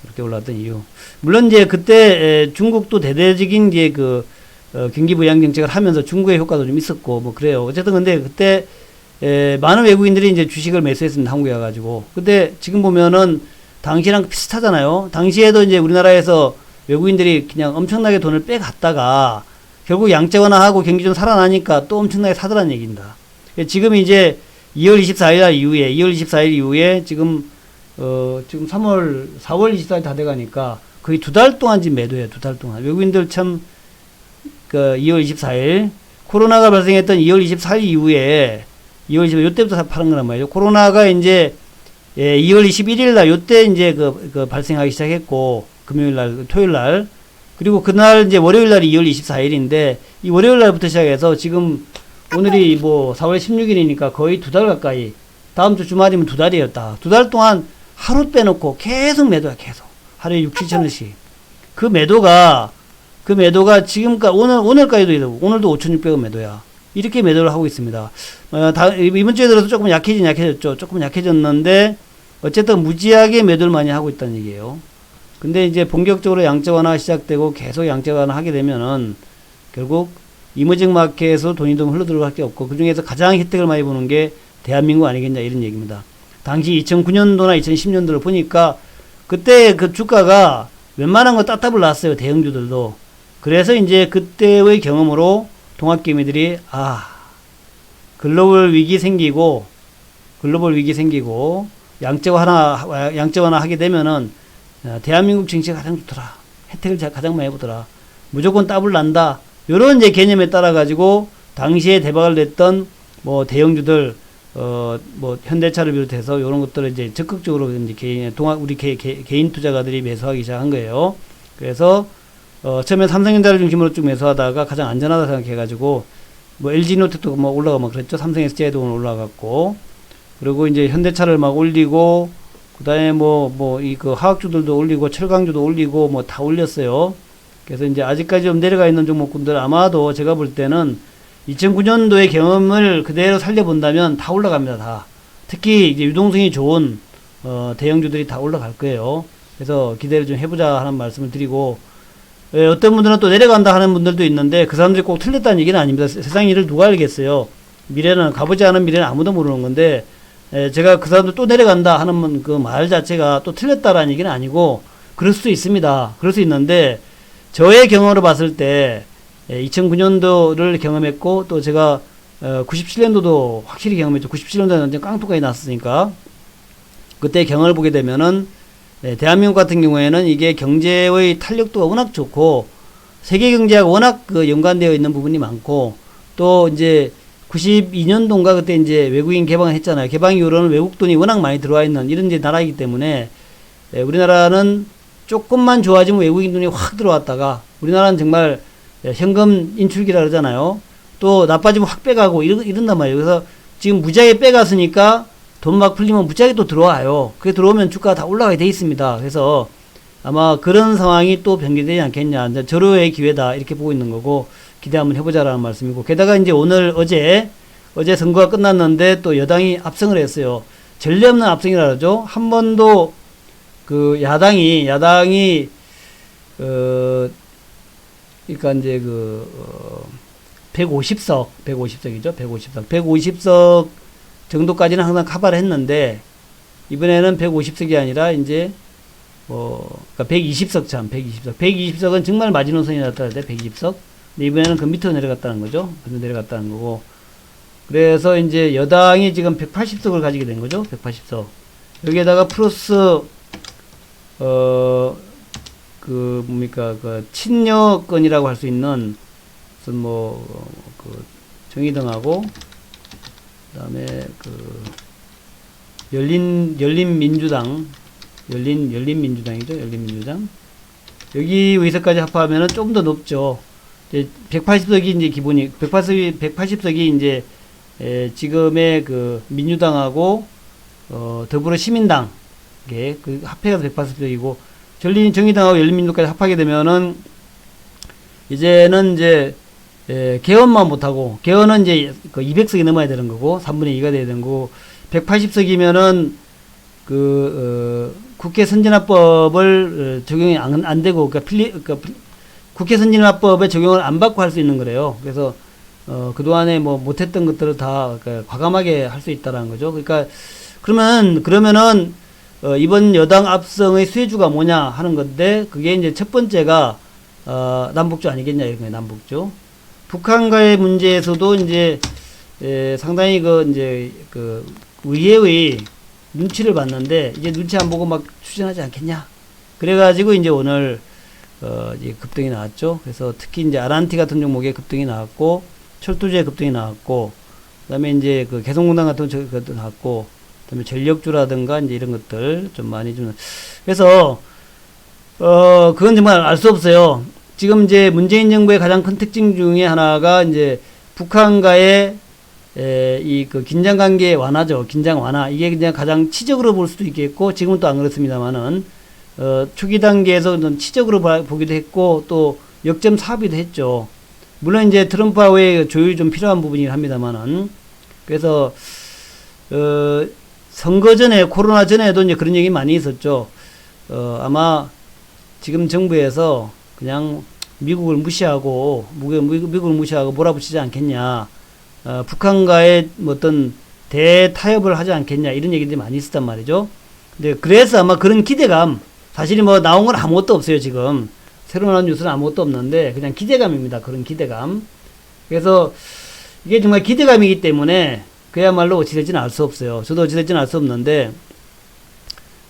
그렇게 올라왔던 이유. 물론 이제 그때 중국도 대대적인 이제 경기 부양 정책을 하면서 중국의 효과도 좀 있었고 뭐 그래요. 어쨌든 근데 그때 많은 외국인들이 이제 주식을 매수했습니다. 한국에 와가지고. 근데 지금 보면은 당시랑 비슷하잖아요. 당시에도 이제 우리나라에서 외국인들이 그냥 엄청나게 돈을 빼갔다가 결국 양적 완화하고 경기 좀 살아나니까 또 엄청나게 사더라는 얘기입니다. 지금 이제 2월 24일 이후에 지금 4월 24일 다 돼가니까 거의 2달 동안 지금 매도해요. 2달 동안. 외국인들 참 2월 24일 코로나가 발생했던 2월 24일 이후에 2월 20일 요때부터 파는 거란 말이죠. 코로나가 이제 2월 21일 날 요때 이제 발생하기 시작했고 금요일 날 토요일 날 그리고 그날 이제 월요일 날이 2월 24일인데 이 월요일 날부터 시작해서 지금 오늘이 뭐 4월 16일이니까 거의 2달 가까이 다음 주 주말이면 2달이었다. 2달 동안 하루 빼놓고 계속 매도야. 계속 하루에 6-7천 원씩. 그 매도가 지금까지 오늘까지도 이러고 오늘도 5,600원 매도야. 이렇게 매도를 하고 있습니다. 이번 주에 들어서 조금 약해졌죠. 조금 약해졌는데 어쨌든 무지하게 매도를 많이 하고 있다는 얘기예요. 근데 이제 본격적으로 양적 완화가 시작되고 계속 양적 완화 하게 되면은 결국 이머징 마켓에서 돈이 좀 흘러들어갈 게 없고 그 중에서 가장 혜택을 많이 보는 게 대한민국 아니겠냐 이런 얘기입니다. 당시 2009년도나 2010년도를 보니까 그때 그 주가가 웬만한 거 따따블 났어요. 대형주들도. 그래서 이제 그때의 경험으로 동학개미들이 글로벌 위기 생기고 양적 완화 하게 되면은 대한민국 증시가 가장 좋더라. 혜택을 가장 많이 보더라. 무조건 더블 난다. 요런 이제 개념에 따라 가지고 당시에 대박을 냈던 뭐 대형주들 뭐 현대차를 비롯해서 요런 것들을 이제 적극적으로 이제 우리 개인 투자가들이 매수하기 시작한 거예요. 그래서 처음에 삼성전자를 중심으로 쭉 매수하다가 가장 안전하다 생각해가지고 뭐 LG노텍도 뭐 올라가 막 그랬죠. 삼성 SDI도 오늘 올라갔고 그리고 이제 현대차를 막 올리고 그다음에 그 화학주들도 올리고 철강주도 올리고 뭐 다 올렸어요. 그래서 이제 아직까지 좀 내려가 있는 종목군들 아마도 제가 볼 때는 2009년도의 경험을 그대로 살려본다면 다 올라갑니다. 다. 특히 이제 유동성이 좋은 대형주들이 다 올라갈 거예요. 그래서 기대를 좀 해보자 하는 말씀을 드리고 어떤 분들은 또 내려간다 하는 분들도 있는데 그 사람들이 꼭 틀렸다는 얘기는 아닙니다. 세상 일을 누가 알겠어요. 미래는 가보지 않은 미래는 아무도 모르는 건데 제가 그 사람들 또 내려간다 하는 그 말 자체가 또 틀렸다라는 얘기는 아니고 그럴 수도 있습니다. 그럴 수 있는데 저의 경험으로 봤을 때 2009년도를 경험했고 또 제가 97년도도 확실히 경험했죠. 97년도에는 완전 깡통까지 났으니까 그때 경험을 보게 되면은 대한민국 같은 경우에는 이게 경제의 탄력도가 워낙 좋고 세계 경제하고 워낙 연관되어 있는 부분이 많고 또 이제 92년도인가 그때 이제 외국인 개방을 했잖아요. 개방 이후로는 외국 돈이 워낙 많이 들어와 있는 이런 이제 나라이기 때문에 우리나라는 조금만 좋아지면 외국인 돈이 확 들어왔다가 우리나라는 정말 현금 인출기라 그러잖아요. 또 나빠지면 확 빼가고 이런단 말이에요. 그래서 지금 무지하게 빼갔으니까 돈 막 풀리면 무지하게 또 들어와요. 그게 들어오면 주가가 다 올라가게 돼 있습니다. 그래서 아마 그런 상황이 또 변경되지 않겠냐. 절호의 기회다. 이렇게 보고 있는 거고 기대 한번 해보자라는 말씀이고, 게다가 이제 어제 선거가 끝났는데 또 여당이 압승을 했어요. 전례 없는 압승이라 그러죠. 한 번도 그 야당이 그러니까 이제 150석이죠. 150석 정도까지는 항상 커버를 했는데, 이번에는 150석이 아니라 이제 그러니까 120석 120석은 정말 마지노선이 나타날 때 120석. 근데 이번에는 그 밑으로 내려갔다는 거죠. 그래서 내려갔다는 거고. 그래서 이제 여당이 지금 180석을 가지게 된 거죠. 180석. 여기에다가 플러스 친여권이라고 할 수 있는 무슨 정의당하고 그다음에 열린민주당 여기 의석까지 합하면은 좀 더 높죠. 이제 180석이 이제 기본이 180석이 이제 지금의 그 민주당하고 더불어시민당 그 합해서 180석이고 정의당하고 열린민주까지 합하게 되면은 이제는 이제 개헌만 못하고, 개헌은 이제 200석이 넘어야 되는 거고 3분의 2가 돼야 되는 거고, 180석이면은 국회 선진화법을 적용이 안 되고, 그러니까 국회 선진화법에 적용을 안 받고 할 수 있는 거래요. 그래서 그동안에 못했던 것들을 다 과감하게 할 수 있다라는 거죠. 그러니까 그러면은 이번 여당 압승의 수혜주가 뭐냐 하는 건데, 그게 이제 첫 번째가 남북조 아니겠냐 이런 거예요. 남북조. 북한과의 문제에서도 이제 상당히 의회의 눈치를 봤는데, 이제 눈치 안 보고 막 추진하지 않겠냐. 그래가지고 이제 오늘 이제 급등이 나왔죠. 그래서 특히 이제 아란티 같은 종목에 급등이 나왔고, 철도주에 급등이 나왔고, 그다음에 이제 개성공단 같은 것도 나왔고, 그다음에 전력주라든가 이제 이런 것들 좀 많이 좀. 그래서 그건 정말 알 수 없어요. 지금 이제 문재인 정부의 가장 큰 특징 중에 하나가 이제 북한과의 긴장 관계 완화죠. 긴장 완화. 이게 그냥 가장 치적으로 볼 수도 있겠고, 지금은 또 안 그렇습니다만은, 초기 단계에서 치적으로 보기도 했고, 또 역점 사업이도 했죠. 물론 이제 트럼프와의 조율이 좀 필요한 부분이긴 합니다만은. 그래서, 선거 전에, 코로나 전에도 이제 그런 얘기 많이 있었죠. 아마 지금 정부에서 그냥 미국을 무시하고 몰아붙이지 않겠냐. 북한과의 어떤 대타협을 하지 않겠냐. 이런 얘기들이 많이 있었단 말이죠. 근데 그래서 아마 그런 기대감, 사실 나온 건 아무것도 없어요, 지금. 새로 나온 뉴스는 아무것도 없는데, 그냥 기대감입니다. 그런 기대감. 그래서 이게 정말 기대감이기 때문에 그야말로 어찌 될지는 알 수 없어요. 저도 어찌 될지는 알 수 없는데,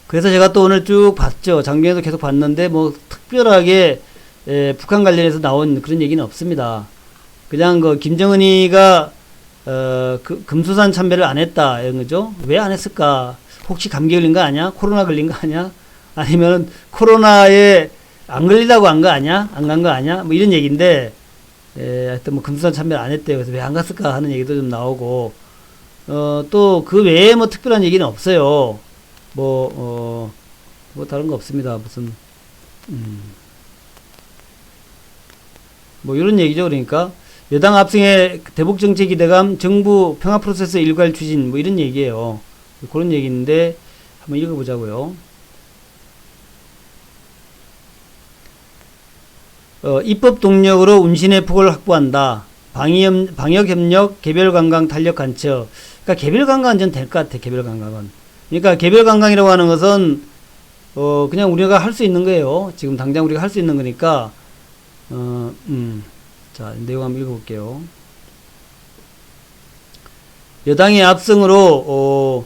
그래서 제가 또 오늘 쭉 봤죠. 작년에도 계속 봤는데, 특별하게, 북한 관련해서 나온 그런 얘기는 없습니다. 그냥 김정은이가, 금수산 참배를 안 했다, 이런 거죠. 왜 안 했을까? 혹시 감기 걸린 거 아니야? 코로나 걸린 거 아니야? 아니면 코로나에 안 걸리다고 안 거 아니야? 안 간 거 아니야? 이런 얘기인데, 하여튼 금수산 참배를 안 했대요. 그래서 왜 안 갔을까 하는 얘기도 좀 나오고, 또 그 외에 특별한 얘기는 없어요. 다른 거 없습니다. 무슨, 이런 얘기죠. 그러니까, 여당 압승의 대북 정책 기대감, 정부 평화 프로세스 일괄 추진, 이런 얘기예요. 그런 얘기인데, 한번 읽어보자고요. 입법 동력으로 운신의 폭을 확보한다. 방역협력, 개별관광 탄력 간척. 그러니까 개별관광은 전 될 것 같아, 개별관광은. 그러니까 개별관광이라고 하는 것은, 그냥 우리가 할 수 있는 거예요. 지금 당장 우리가 할 수 있는 거니까, 자, 내용 한번 읽어볼게요. 여당의 압승으로,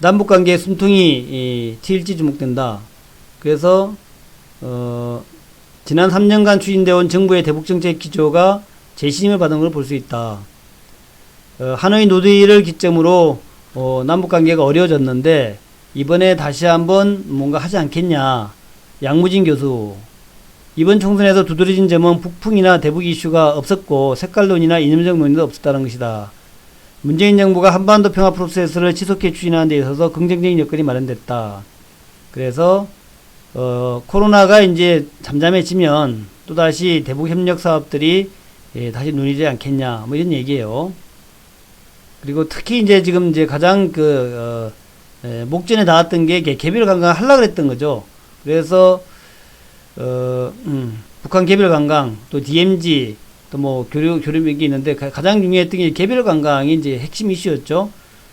남북관계의 숨통이 트일지 주목된다. 그래서, 지난 3년간 추진되어 온 정부의 대북정책 기조가 재심을 받은 걸 볼 수 있다. 하노이 노드힐을 기점으로 남북관계가 어려워졌는데 이번에 다시 한번 뭔가 하지 않겠냐. 양무진 교수. 이번 총선에서 두드러진 점은 북풍이나 대북 이슈가 없었고 색깔론이나 이념적 논의도 없었다는 것이다. 문재인 정부가 한반도 평화 프로세스를 지속해 추진하는 데 있어서 긍정적인 여건이 마련됐다. 그래서 코로나가 이제 잠잠해지면 또다시 대북 협력 사업들이 다시 논의되지 않겠냐, 뭐 이런 얘기예요. 그리고 특히 이제 지금 이제 가장 목전에 나왔던 게 개별 관광 하려고 그랬던 거죠. 그래서, 북한 개별 관광, 또 DMZ, 또 뭐 교류맥이 있는데 가장 중요했던 게 개별 관광이 이제 핵심 이슈였죠.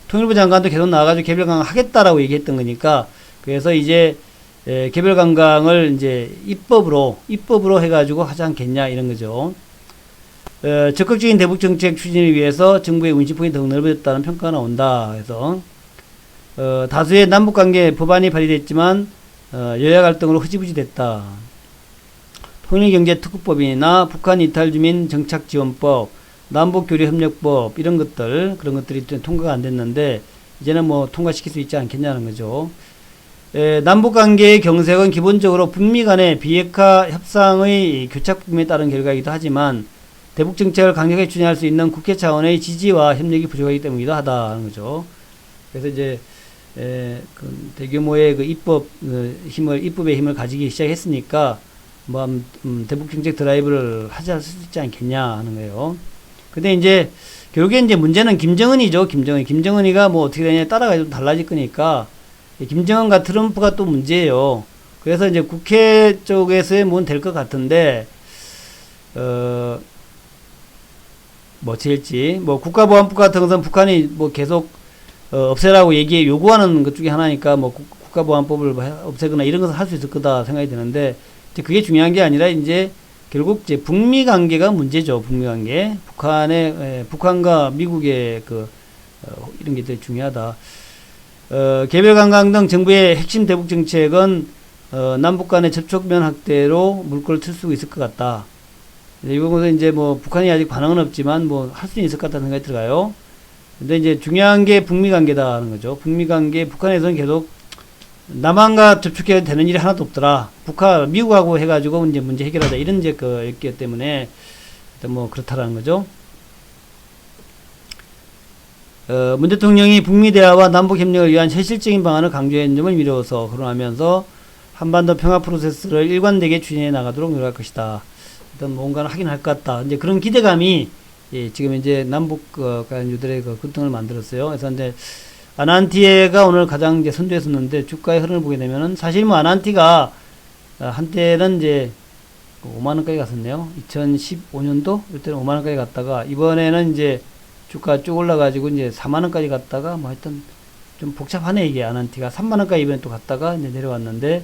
통일부 장관도 계속 나와가지고 개별 관광 하겠다라고 얘기했던 거니까, 그래서 이제 개별 관광을 이제 입법으로 해가지고 하지 않겠냐 이런 거죠. 적극적인 대북 정책 추진을 위해서 정부의 운신폭이 더욱 넓어졌다는 평가가 나온다. 그래서 다수의 남북 관계 법안이 발의됐지만 여야 갈등으로 흐지부지 됐다. 통일경제특구법이나 북한 이탈주민 정착지원법, 남북교류협력법 이런 것들 그런 것들이 통과가 안 됐는데 이제는 뭐 통과시킬 수 있지 않겠냐는 거죠. 남북관계의 경색은 기본적으로 북미 간의 비핵화 협상의 교착 부분에 따른 결과이기도 하지만 대북 정책을 강력하게 추진할 수 있는 국회 차원의 지지와 협력이 부족하기 때문이기도 하다는 거죠. 그래서 이제 대규모의 입법의 힘을 가지기 시작했으니까 뭐 대북 정책 드라이브를 하지 수 있지 않겠냐 하는 거예요. 근데 이제 결국에 이제 문제는 김정은이죠. 김정은이가 뭐 어떻게 되냐에 따라가 좀 달라질 거니까 김정은과 트럼프가 또 문제예요. 그래서 이제 국회 쪽에서의 뭐 될 것 같은데 뭐 제일지 뭐 국가보안법 같은 것은 북한이 뭐 계속 없애라고 요구하는 것 중에 하나니까 뭐 국가보안법을 없애거나 이런 것을 할 수 있을 거다 생각이 드는데 이제 그게 중요한 게 아니라 이제 결국 이제 북미 관계가 문제죠. 북미 관계 북한과 미국의 이런 게 되게 중요하다. 개별 관광 등 정부의 핵심 대북 정책은 남북 간의 접촉면 확대로 물꼬를 틀 수 있을 것 같다. 이거는 이제 뭐 북한이 아직 반응은 없지만 뭐 할 수는 있을 것 같다는 생각이 들어요. 근데 이제 중요한 게 북미 관계다 하는 거죠. 북미 관계, 북한에서는 계속 남한과 접촉해야 되는 일이 하나도 없더라. 미국하고 해가지고 이제 문제 해결하자. 이런 이제 였기 때문에 뭐 그렇다라는 거죠. 문 대통령이 북미 대화와 남북 협력을 위한 현실적인 방안을 강조한 점을 미루어서 거론하면서 한반도 평화 프로세스를 일관되게 추진해 나가도록 노력할 것이다. 일단 뭔가를 하긴 할 것 같다. 이제 그런 기대감이 지금 이제 남북 간주들의 급등을 만들었어요. 그래서 이제 아난티가 오늘 가장 이제 선두했었는데 주가의 흐름을 보게 되면은 사실 뭐 아난티가 한때는 이제 5만원까지 갔었네요. 2015년도 이때는 5만원까지 갔다가 이번에는 이제 주가 쭉 올라가지고 이제 4만원까지 갔다가 뭐 하여튼 좀 복잡하네 이게 아난티가 3만원까지 이번에 또 갔다가 이제 내려왔는데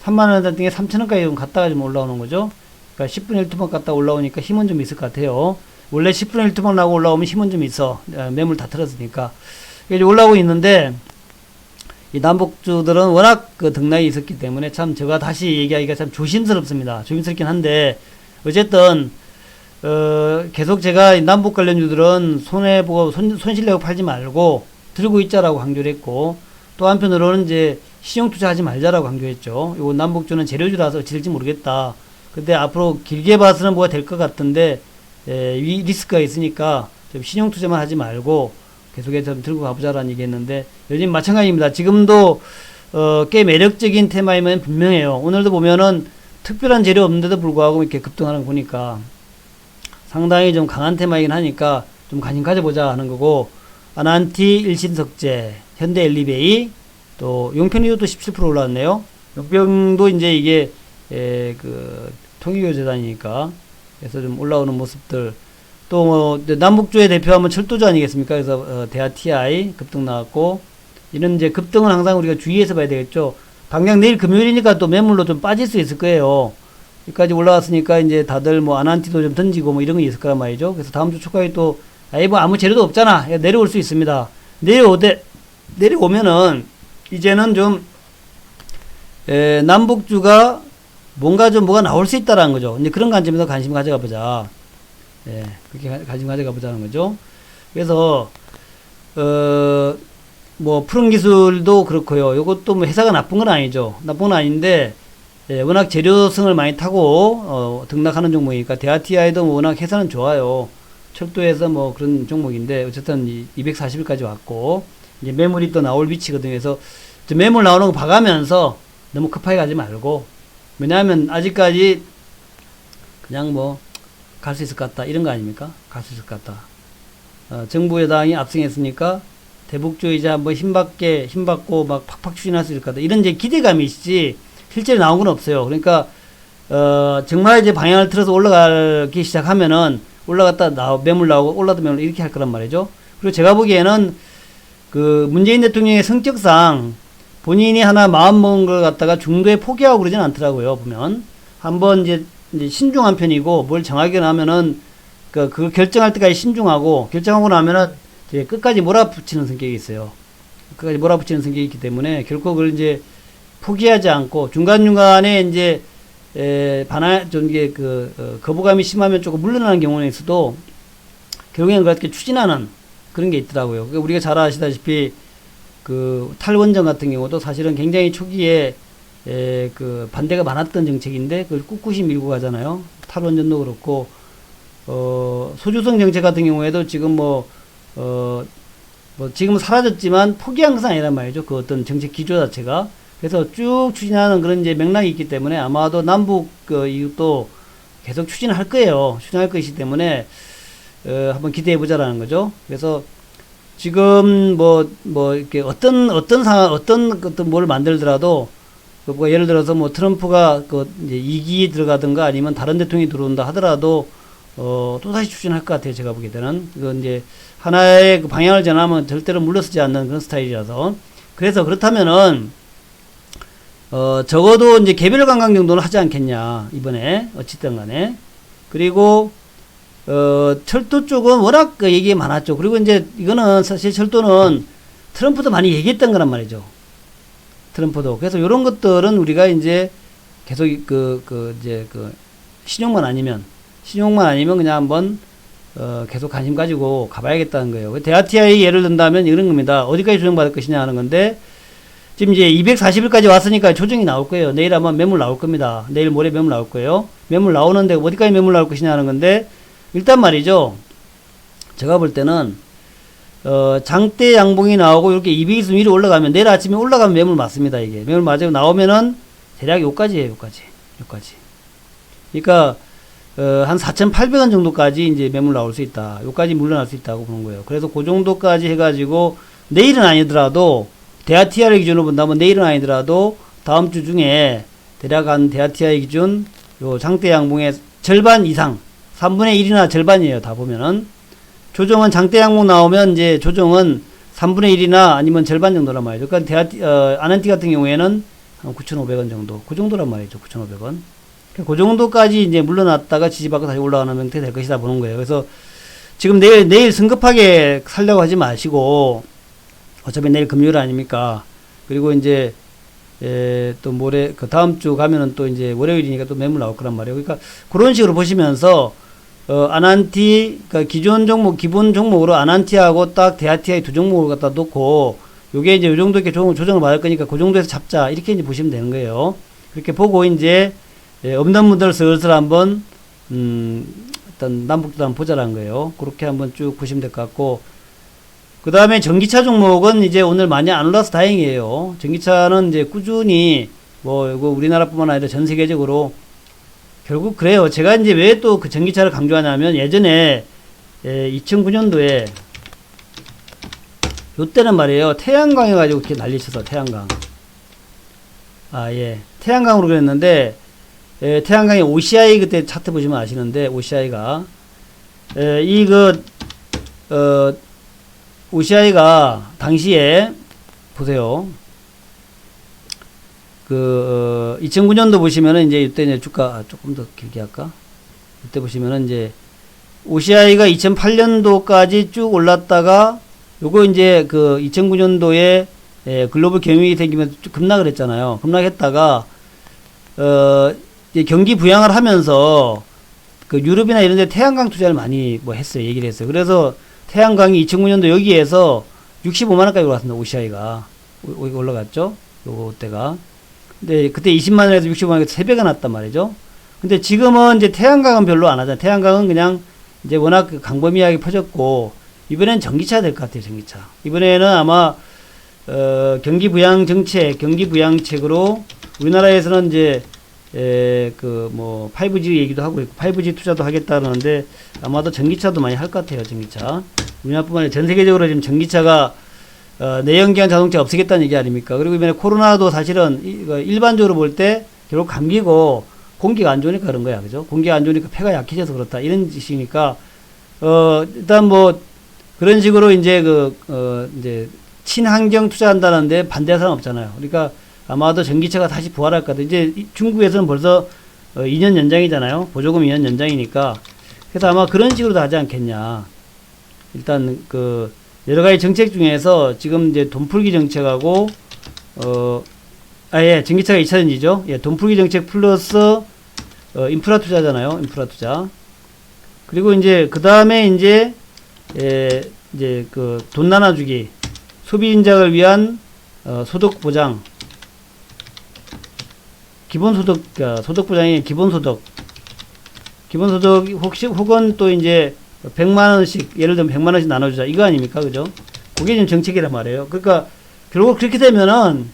3만원 등에 3천원까지 좀 갔다가 좀 올라오는 거죠. 그러니까 10분의 1토막 갔다 올라오니까 힘은 좀 있을 것 같아요. 원래 10분의 1토막 나고 올라오면 힘은 좀 있어. 매물 다 틀었으니까. 이제 올라오고 있는데 이 남북주들은 워낙 등락이 있었기 때문에 참 제가 다시 얘기하기가 참 조심스럽습니다. 조심스럽긴 한데 어쨌든 계속 제가 남북 관련주들은 손해보고 손실내고 팔지 말고 들고 있자라고 강조를 했고 또 한편으로는 이제 신용투자하지 말자라고 강조했죠. 요 남북주는 재료주라서 어찌 될지 모르겠다. 근데 앞으로 길게 봐서는 뭐가 될 것 같은데 리스크가 있으니까 좀 신용투자만 하지 말고 계속해서 좀 들고 가보자라는 얘기 했는데 요즘 마찬가지입니다. 지금도 꽤 매력적인 테마임은 분명해요. 오늘도 보면은 특별한 재료 없는데도 불구하고 이렇게 급등하는 거 보니까 상당히 좀 강한 테마이긴 하니까 좀 관심 가져보자 하는 거고 아난티, 일신석재, 현대 엘리베이 또 용평리도 또 17% 올라왔네요. 용평도 이제 이게 통일교 재단이니까 그래서 좀 올라오는 모습들 또 뭐 남북주의 대표하면 철도주 아니겠습니까? 그래서 대하 TI 급등 나왔고 이런 이제 급등은 항상 우리가 주의해서 봐야 되겠죠. 당장 내일 금요일이니까 또 매물로 좀 빠질 수 있을 거예요. 여기까지 올라왔으니까 이제 다들 뭐 아난티도 좀 던지고 뭐 이런 거 있을 거란 말이죠. 그래서 다음 주 초까지 또 뭐 아무 재료도 없잖아. 내려올 수 있습니다. 내려오면은 이제는 좀 남북주가 뭐가 나올 수 있다라는 거죠. 이제 그런 관점에서 관심 가져가 보자. 그렇게 관심 가져가 보자는 거죠. 그래서 뭐 푸른 기술도 그렇고요. 요것도 뭐 회사가 나쁜 건 아니죠. 나쁜 건 아닌데 워낙 재료성을 많이 타고 등락하는 종목이니까 대하TI도 뭐 워낙 회사는 좋아요. 철도에서 뭐 그런 종목인데 어쨌든 240일까지 왔고 이제 매물이 또 나올 위치거든요. 그래서 매물 나오는 거 봐가면서 너무 급하게 가지 말고 왜냐하면 아직까지 그냥 뭐 갈 수 있을 것 같다. 이런 거 아닙니까? 갈 수 있을 것 같다. 정부 여당이 압승했으니까 대북주의 이제 한번 힘받고 막 팍팍 추진할 수 있을 것 같다. 이런 이제 기대감이 있지, 실제로 나온 건 없어요. 그러니까, 정말 이제 방향을 틀어서 올라가기 시작하면은, 올라갔다 매물 나오고, 올라도 매물 이렇게 할 거란 말이죠. 그리고 제가 보기에는, 문재인 대통령의 성격상, 본인이 하나 마음 먹은 걸 갖다가 중도에 포기하고 그러진 않더라고요, 보면. 한번 이제 신중한 편이고, 뭘 정하게 나면은, 그걸 결정할 때까지 신중하고, 결정하고 나면은, 이제 끝까지 몰아붙이는 성격이 있어요. 끝까지 몰아붙이는 성격이 있기 때문에, 결코 그걸 이제 포기하지 않고, 중간중간에 이제, 거부감이 심하면 조금 물러나는 경우는 있어도, 결국에는 그렇게 추진하는 그런 게 있더라고요. 그러니까 우리가 잘 아시다시피, 탈원전 같은 경우도 사실은 굉장히 초기에, 반대가 많았던 정책인데, 그걸 꿋꿋이 밀고 가잖아요. 탈원전도 그렇고, 소주성 정책 같은 경우에도 지금 지금은 사라졌지만 포기한 것은 아니란 말이죠. 그 어떤 정책 기조 자체가. 그래서 쭉 추진하는 그런 이제 맥락이 있기 때문에 아마도 남북 이것도 계속 추진할 거예요. 추진할 것이기 때문에, 한번 기대해 보자라는 거죠. 그래서 지금 이렇게 어떤 상황, 어떤 뭘 만들더라도, 예를 들어서 트럼프가 이제 2기 들어가든가 아니면 다른 대통령이 들어온다 하더라도, 또다시 추진할 것 같아요. 제가 보기에 되는. 이건 이제 하나의 방향을 정하면 절대로 물러서지 않는 그런 스타일이라서. 그래서 그렇다면은, 적어도 이제 개별 관광 정도는 하지 않겠냐, 이번에. 어찌든 간에. 그리고, 철도 쪽은 워낙 얘기 많았죠. 그리고 이제 이거는 사실 철도는 트럼프도 많이 얘기했던 거란 말이죠. 트럼프도. 그래서 이런 것들은 우리가 이제 계속 신용만 아니면 그냥 한번, 계속 관심 가지고 가봐야겠다는 거예요. 대아티아이 예를 든다면 이런 겁니다. 어디까지 조정받을 것이냐 하는 건데, 지금 이제 240일까지 왔으니까 조정이 나올 거예요. 내일 아마 매물 나올 겁니다. 내일 모레 매물 나올 거예요. 매물 나오는데 어디까지 매물 나올 것이냐 하는 건데, 일단 말이죠. 제가 볼 때는, 장대 양봉이 나오고 이렇게 200일선 위로 올라가면, 내일 아침에 올라가면 매물 맞습니다. 이게. 매물 맞아요. 나오면은 대략 요까지예요. 요까지. 그러니까, 한 4,800원 정도까지 이제 매물 나올 수 있다. 요까지 물러날 수 있다고 보는 거예요. 그래서 그 정도까지 해가지고, 내일은 아니더라도, 대아티아를 기준으로 본다면 내일은 아니더라도, 다음 주 중에 대략 한 대아티아의 기준, 요 장대 양봉의 절반 이상, 3분의 1이나 절반이에요. 다 보면은. 조정은 장대 양봉 나오면 이제 조정은 3분의 1이나 아니면 절반 정도란 말이죠. 그러니까 아난티 같은 경우에는 한 9,500원 정도. 그 정도란 말이죠. 9,500원. 그 정도까지 이제 물러났다가 지지받고 다시 올라가는 형태 될 것이다 보는 거예요. 그래서 지금 내일 성급하게 살려고 하지 마시고, 어차피 내일 금요일 아닙니까? 그리고 이제, 또 모레, 다음 주 가면은 또 이제 월요일이니까 또 매물 나올 거란 말이에요. 그러니까 그런 식으로 보시면서, 아난티, 기존 종목, 기본 종목으로 아난티하고 딱 대아티아의 두 종목을 갖다 놓고, 요게 이제 요 정도 이렇게 조정을 받을 거니까 그 정도에서 잡자. 이렇게 이제 보시면 되는 거예요. 그렇게 보고 이제, 없는 분들 슬슬 한번, 일단 남북도 한번 보자라는 거예요. 그렇게 한번 쭉 보시면 될 것 같고, 그 다음에 전기차 종목은 이제 오늘 많이 안 올라서 다행이에요. 전기차는 이제 꾸준히, 이거 우리나라뿐만 아니라 전 세계적으로, 결국 그래요. 제가 이제 왜 또 그 전기차를 강조하냐면, 예전에, 2009년도에, 요때는 말이에요. 태양광 해가지고 이렇게 난리쳐서, 태양광. 태양광으로 그랬는데, 태양광의 OCI 그때 차트 보시면 아시는데, OCI가, OCI가 당시에, 보세요. 2009년도 보시면은 이제 이때 이제 주가 조금 더 길게 할까? 이때 보시면은 이제 OCI가 2008년도까지 쭉 올랐다가 요거 이제 2009년도에 글로벌 경영이 생기면서 급락을 했잖아요. 급락했다가 이제 경기 부양을 하면서 유럽이나 이런 데 태양광 투자를 많이 했어요. 얘기를 했어요. 그래서 태양광이 2009년도 여기에서 65만 원까지 올랐습니다. OCI가 올라갔죠. 요거 때가. 근데 그때 20만 원에서 65만 원에서 3배가 났단 말이죠. 근데 지금은 이제 태양광은 별로 안 하잖아요. 태양광은 그냥 이제 워낙 광범위하게 퍼졌고, 이번엔 전기차 될 것 같아요. 전기차. 이번에는 아마 경기 부양 정책, 경기 부양책으로 우리나라에서는 이제 그 뭐 5G 얘기도 하고 있고 5G 투자도 하겠다는데 아마도 전기차도 많이 할 것 같아요. 전기차. 우리나라뿐만 아니라 전 세계적으로 지금 전기차가 내연기관 자동차 없애겠다는 얘기 아닙니까? 그리고 이번에 코로나도 사실은 일반적으로 볼 때 결국 감기고 공기가 안 좋으니까 그런 거야. 그죠? 공기가 안 좋으니까 폐가 약해져서 그렇다. 이런 짓이니까 일단 뭐 그런 식으로 이제 이제 친환경 투자한다는데 반대할 사람 없잖아요. 그러니까 아마도 전기차가 다시 부활할 것 같아요. 이제 중국에서는 벌써 2년 연장이잖아요. 보조금 2년 연장이니까. 그래서 아마 그런 식으로 하지 않겠냐. 일단 여러 가지 정책 중에서 지금 이제 돈풀기 정책하고 예, 전기차가 2차전지죠. 예, 돈풀기 정책 플러스 인프라 투자잖아요. 인프라 투자. 그리고 이제 그다음에 이제 이제 돈 나눠주기, 소비 인작을 위한 소득 보장, 기본소득, 소득 보장이 기본소득 혹은 또 이제 100만원씩, 예를 들면 100만원씩 나눠주자. 이거 아닙니까? 그죠? 그게 지금 정책이란 말이에요. 그러니까, 결국 그렇게 되면은,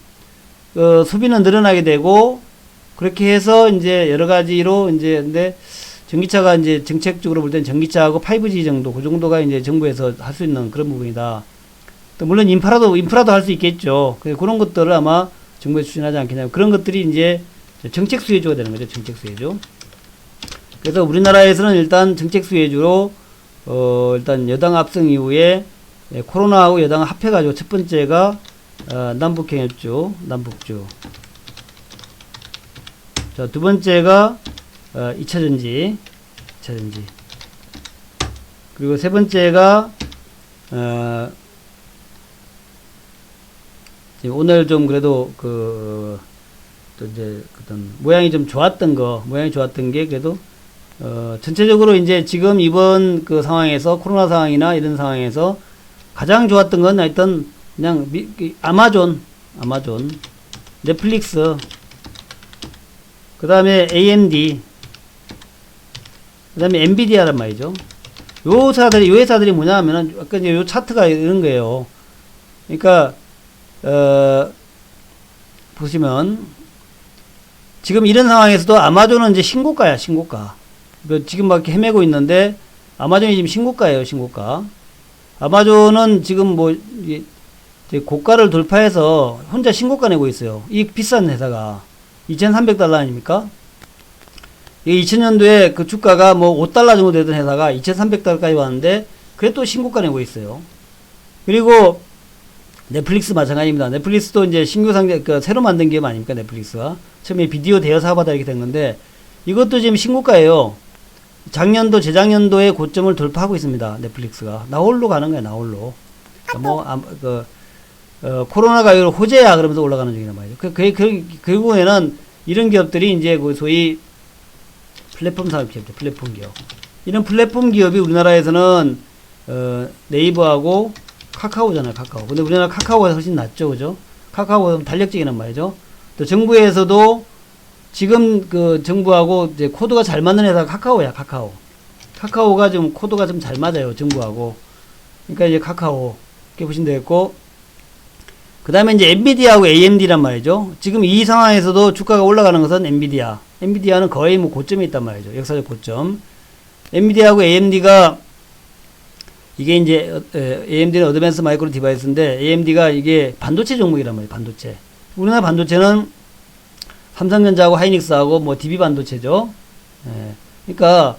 소비는 늘어나게 되고, 그렇게 해서 이제 여러 가지로 이제, 근데 전기차가 이제 정책적으로 볼 땐 전기차하고 5G 정도, 그 정도가 이제 정부에서 할 수 있는 그런 부분이다. 또 물론 인프라도 할 수 있겠죠. 그런 것들을 아마 정부에서 추진하지 않겠냐. 그런 것들이 이제 정책 수혜주가 되는 거죠. 정책 수혜주. 그래서 우리나라에서는 일단 정책 수혜주로 일단 여당 압승 이후에 코로나하고 여당 합해가지고 첫 번째가 남북경협주, 남북주. 자, 두 번째가 2차전지. 그리고 세 번째가 오늘 좀 그래도 또 이제 어떤 모양이 좋았던 게 그래도 전체적으로 이제 지금 이번 상황에서 코로나 상황이나 이런 상황에서 가장 좋았던 건 하여튼 그냥 아마존, 넷플릭스, 그 다음에 AMD, 그 다음에 엔비디아란 말이죠. 요 회사들이 뭐냐 하면은 아까 이제 요 차트가 이런 거예요. 그러니까 보시면 지금 이런 상황에서도 아마존은 이제 신고가야, 신고가. 지금 막 이렇게 헤매고 있는데 아마존이 지금 신고가예요, 신고가. 아마존은 지금 뭐 이제 고가를 돌파해서 혼자 신고가 내고 있어요. 이 비싼 회사가 2,300달러 아닙니까? 이 2000년도에 그 주가가 뭐 5달러 정도 되던 회사가 2,300달러까지 왔는데 그래 또 신고가 내고 있어요. 그리고 넷플릭스 마찬가지입니다. 넷플릭스도 이제 신규 상장, 새로 만든 기업 아닙니까? 넷플릭스가. 처음에 비디오 대여 사업하다 이렇게 된 건데, 이것도 지금 신고가예요. 작년도, 재작년도에 고점을 돌파하고 있습니다. 넷플릭스가. 나홀로 가는 거야, 나홀로. 코로나가 이걸 호재야, 그러면서 올라가는 중이란 말이죠. 결국에는 이런 기업들이 이제 소위 플랫폼 사업 기업들, 플랫폼 기업. 이런 플랫폼 기업이 우리나라에서는, 네이버하고 카카오잖아요, 카카오. 근데 우리나라 카카오가 훨씬 낫죠, 그죠? 카카오가 달력적이란 말이죠. 또 정부에서도 지금 정부하고 이제 코드가 잘 맞는 회사가 카카오야, 카카오. 카카오가 좀 코드가 좀 잘 맞아요, 정부하고. 그러니까 이제 카카오. 이렇게 보시면 되겠고. 그 다음에 이제 엔비디아하고 AMD란 말이죠. 지금 이 상황에서도 주가가 올라가는 것은 엔비디아. 엔비디아는 거의 뭐 고점에 있단 말이죠. 역사적 고점. 엔비디아하고 AMD가 이게 이제 AMD는 어드밴스 마이크로 디바이스인데 AMD가 이게 반도체 종목이란 말이에요. 반도체. 우리나라 반도체는 삼성전자하고 하이닉스하고 뭐 DB 반도체죠. 그러니까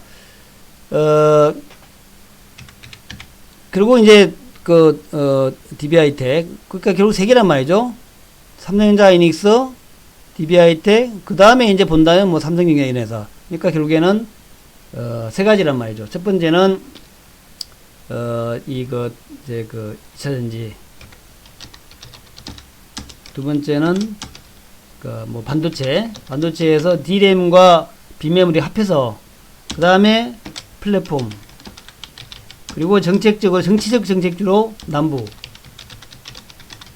그리고 이제 DB 하이텍. 그러니까 결국 세 개란 말이죠. 삼성전자, 하이닉스, DB 하이텍. 그 다음에 이제 본다면 뭐 삼성전자 이런 회사. 그러니까 결국에는 세 가지란 말이죠. 첫 번째는 이제 2차전지. 두 번째는, 뭐, 반도체에서 D램과 B메모리 합해서, 그 다음에 플랫폼. 그리고 정치적 정책주로 남부.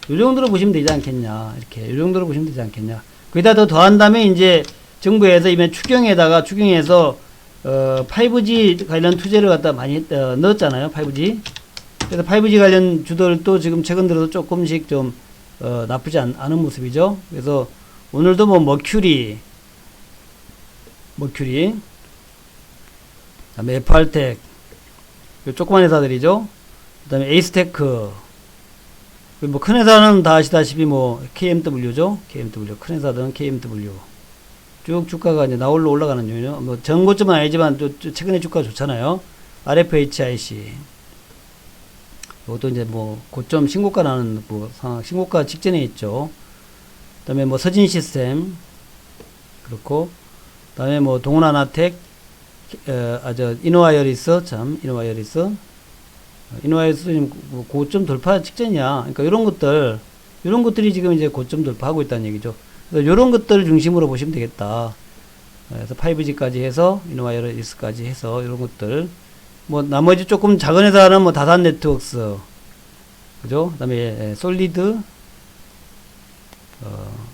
요 정도로 보시면 되지 않겠냐. 이렇게. 요 정도로 보시면 되지 않겠냐. 거기다 더 더한 다음에 이제 정부에서 이번 추경해서 5G 관련 투자를 갖다 많이 넣었잖아요. 5G. 그래서 5G 관련 주들도 지금 최근 들어서 조금씩 좀 나쁘지 않은 모습이죠. 그래서 오늘도 뭐 머큐리, 머큐리, 그다음에 FR텍, 요 조그만 회사들이죠. 그다음에 에이스테크, 뭐 큰 회사는 다 아시다시피 뭐 KMW죠. KMW 큰 회사들은 KMW 쭉 주가가 이제 나홀로 올라가는 중이죠. 뭐 전고점은 아니지만 또 최근에 주가 좋잖아요. RFHIC 이것도 이제 뭐 고점 신고가 나는 뭐 상황, 신고가 직전에 있죠. 그다음에 뭐 서진 시스템 그렇고, 그다음에 뭐 동원하나텍, 이노와이어리스, 이노와이어리스 지금 고점 돌파 직전이야. 그러니까 이런 것들이 지금 이제 고점 돌파하고 있다는 얘기죠. 그래서 이런 것들을 중심으로 보시면 되겠다. 그래서 5G까지 해서 이노와이어리스까지 해서 이런 것들. 뭐 나머지 조금 작은 회사는 뭐 다산 네트워크스, 그죠? 그다음에 솔리드,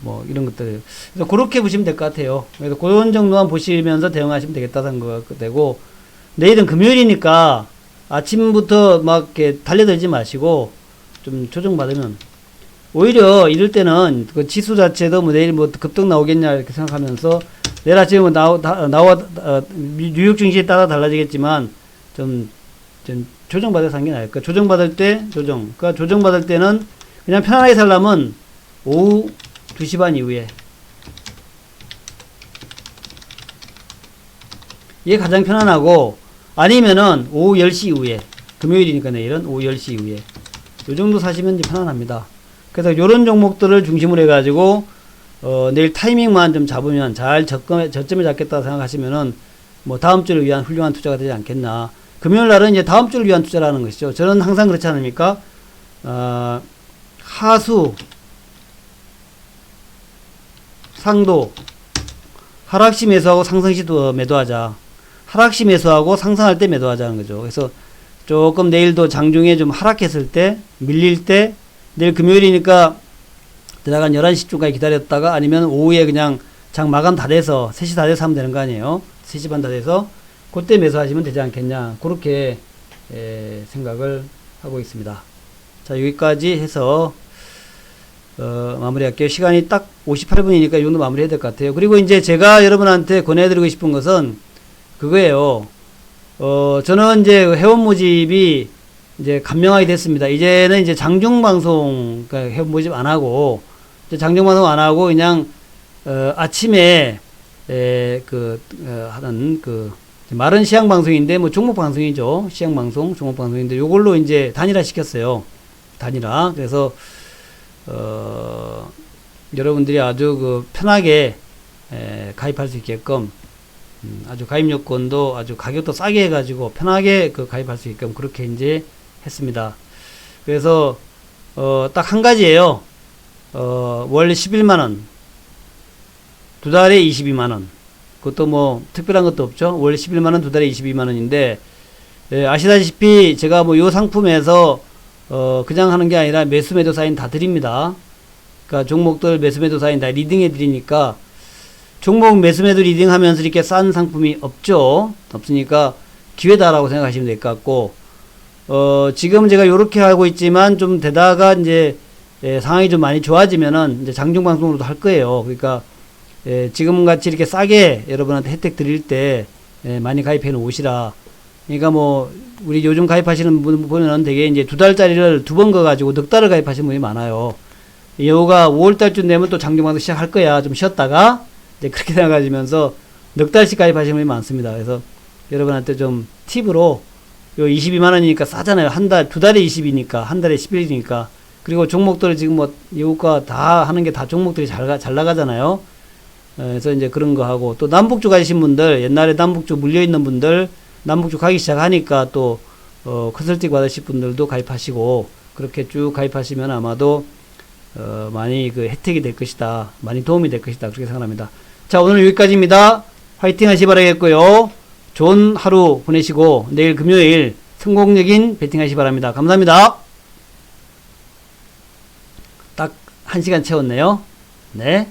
뭐 이런 것들. 그래서 그렇게 보시면 될 것 같아요. 그래서 그런 정도만 보시면서 대응하시면 되겠다 생각되고, 내일은 금요일이니까 아침부터 막 이렇게 달려들지 마시고 좀 조정받으면, 오히려 이럴 때는 그 지수 자체도 뭐 내일 뭐 급등 나오겠냐 이렇게 생각하면서, 내일 아침에 뭐 뉴욕 증시에 따라 달라지겠지만 좀 조정받아서 한 게 나을까. 조정받을 때 그러니까 조정받을 때는 그냥 편안하게 살려면 오후 2시 반 이후에, 이게 가장 편안하고, 아니면은 오후 10시 이후에, 금요일이니까 내일은 오후 10시 이후에 요 정도 사시면 이제 편안합니다. 그래서 요런 종목들을 중심으로 해가지고 내일 타이밍만 좀 잡으면, 잘 저점에 잡겠다 생각하시면은 뭐 다음 주를 위한 훌륭한 투자가 되지 않겠나. 금요일 날은 이제 다음 주를 위한 투자라는 것이죠. 저는 항상 그렇지 않습니까? 하수, 상도, 하락시 매수하고 상승시 매도하자. 하락시 매수하고 상승할 때 매도하자는 거죠. 그래서 조금 내일도 장중에 좀 하락했을 때, 밀릴 때, 내일 금요일이니까 들어간 11시쯤까지 기다렸다가, 아니면 오후에 그냥 장 마감 다 돼서 3시 다 돼서 하면 되는 거 아니에요. 3시 반 다 돼서 그때 매수하시면 되지 않겠냐. 그렇게 생각을 하고 있습니다. 자, 여기까지 해서 마무리할게요. 시간이 딱 58분이니까 이 정도 마무리해야 될 것 같아요. 그리고 이제 제가 여러분한테 권해드리고 싶은 것은 그거예요. 저는 이제 회원 모집이 이제 간명하게 됐습니다. 이제는 이제 장중방송, 그러니까 회원 모집 안 하고, 이제 장중방송 안 하고, 그냥, 아침에, 하는 말은 시향방송인데, 뭐 종목방송이죠. 시향방송, 종목방송인데, 요걸로 이제 단일화 시켰어요. 단일화. 그래서, 여러분들이 아주 편하게, 가입할 수 있게끔, 아주 가입 요건도 아주 가격도 싸게 해가지고 편하게 가입할 수 있게끔 그렇게 이제 했습니다. 그래서 딱 한 가지예요. 월 11만원, 두 달에 22만원. 그것도 뭐 특별한 것도 없죠. 월 11만원, 두 달에 22만원인데, 아시다시피 제가 뭐 요 상품에서 그냥 하는 게 아니라 매수 매도 사인 다 드립니다. 그러니까 종목들 매수 매도 사인 다 리딩해 드리니까, 종목 매수 매도 리딩 하면서 이렇게 싼 상품이 없죠. 없으니까 기회다라고 생각하시면 될 것 같고, 지금 제가 요렇게 하고 있지만 좀 되다가 이제 상황이 좀 많이 좋아지면은 이제 장중방송으로도 할 거예요. 그러니까 지금 같이 이렇게 싸게 여러분한테 혜택 드릴 때 많이 가입해 놓으시라. 그러니까 뭐 우리 요즘 가입하시는 분 보면은 되게 이제 두 달짜리를 두 번 가가지고 넉 달을 가입하시는 분이 많아요. 요가 5월달쯤 되면 또 장중방송 시작할 거야. 좀 쉬었다가 이제 그렇게 생각하시면서 넉 달씩 가입하시는 분이 많습니다. 그래서 여러분한테 좀 팁으로, 요 22만원이니까 싸잖아요. 한 달, 두 달에 20이니까, 한 달에 11이니까. 그리고 종목들을 지금 뭐, 이거가 다 하는 게 다 종목들이 잘 나가잖아요. 그래서 이제 그런 거 하고, 또 남북주 가신 분들, 옛날에 남북주 물려있는 분들, 남북주 가기 시작하니까 또, 컨설팅 받으실 분들도 가입하시고, 그렇게 쭉 가입하시면 아마도, 많이 혜택이 될 것이다. 많이 도움이 될 것이다. 그렇게 생각합니다. 자, 오늘 여기까지입니다. 화이팅 하시기 바라겠고요. 좋은 하루 보내시고, 내일 금요일 성공적인 배팅 하시기 바랍니다. 감사합니다. 딱 1시간 채웠네요. 네.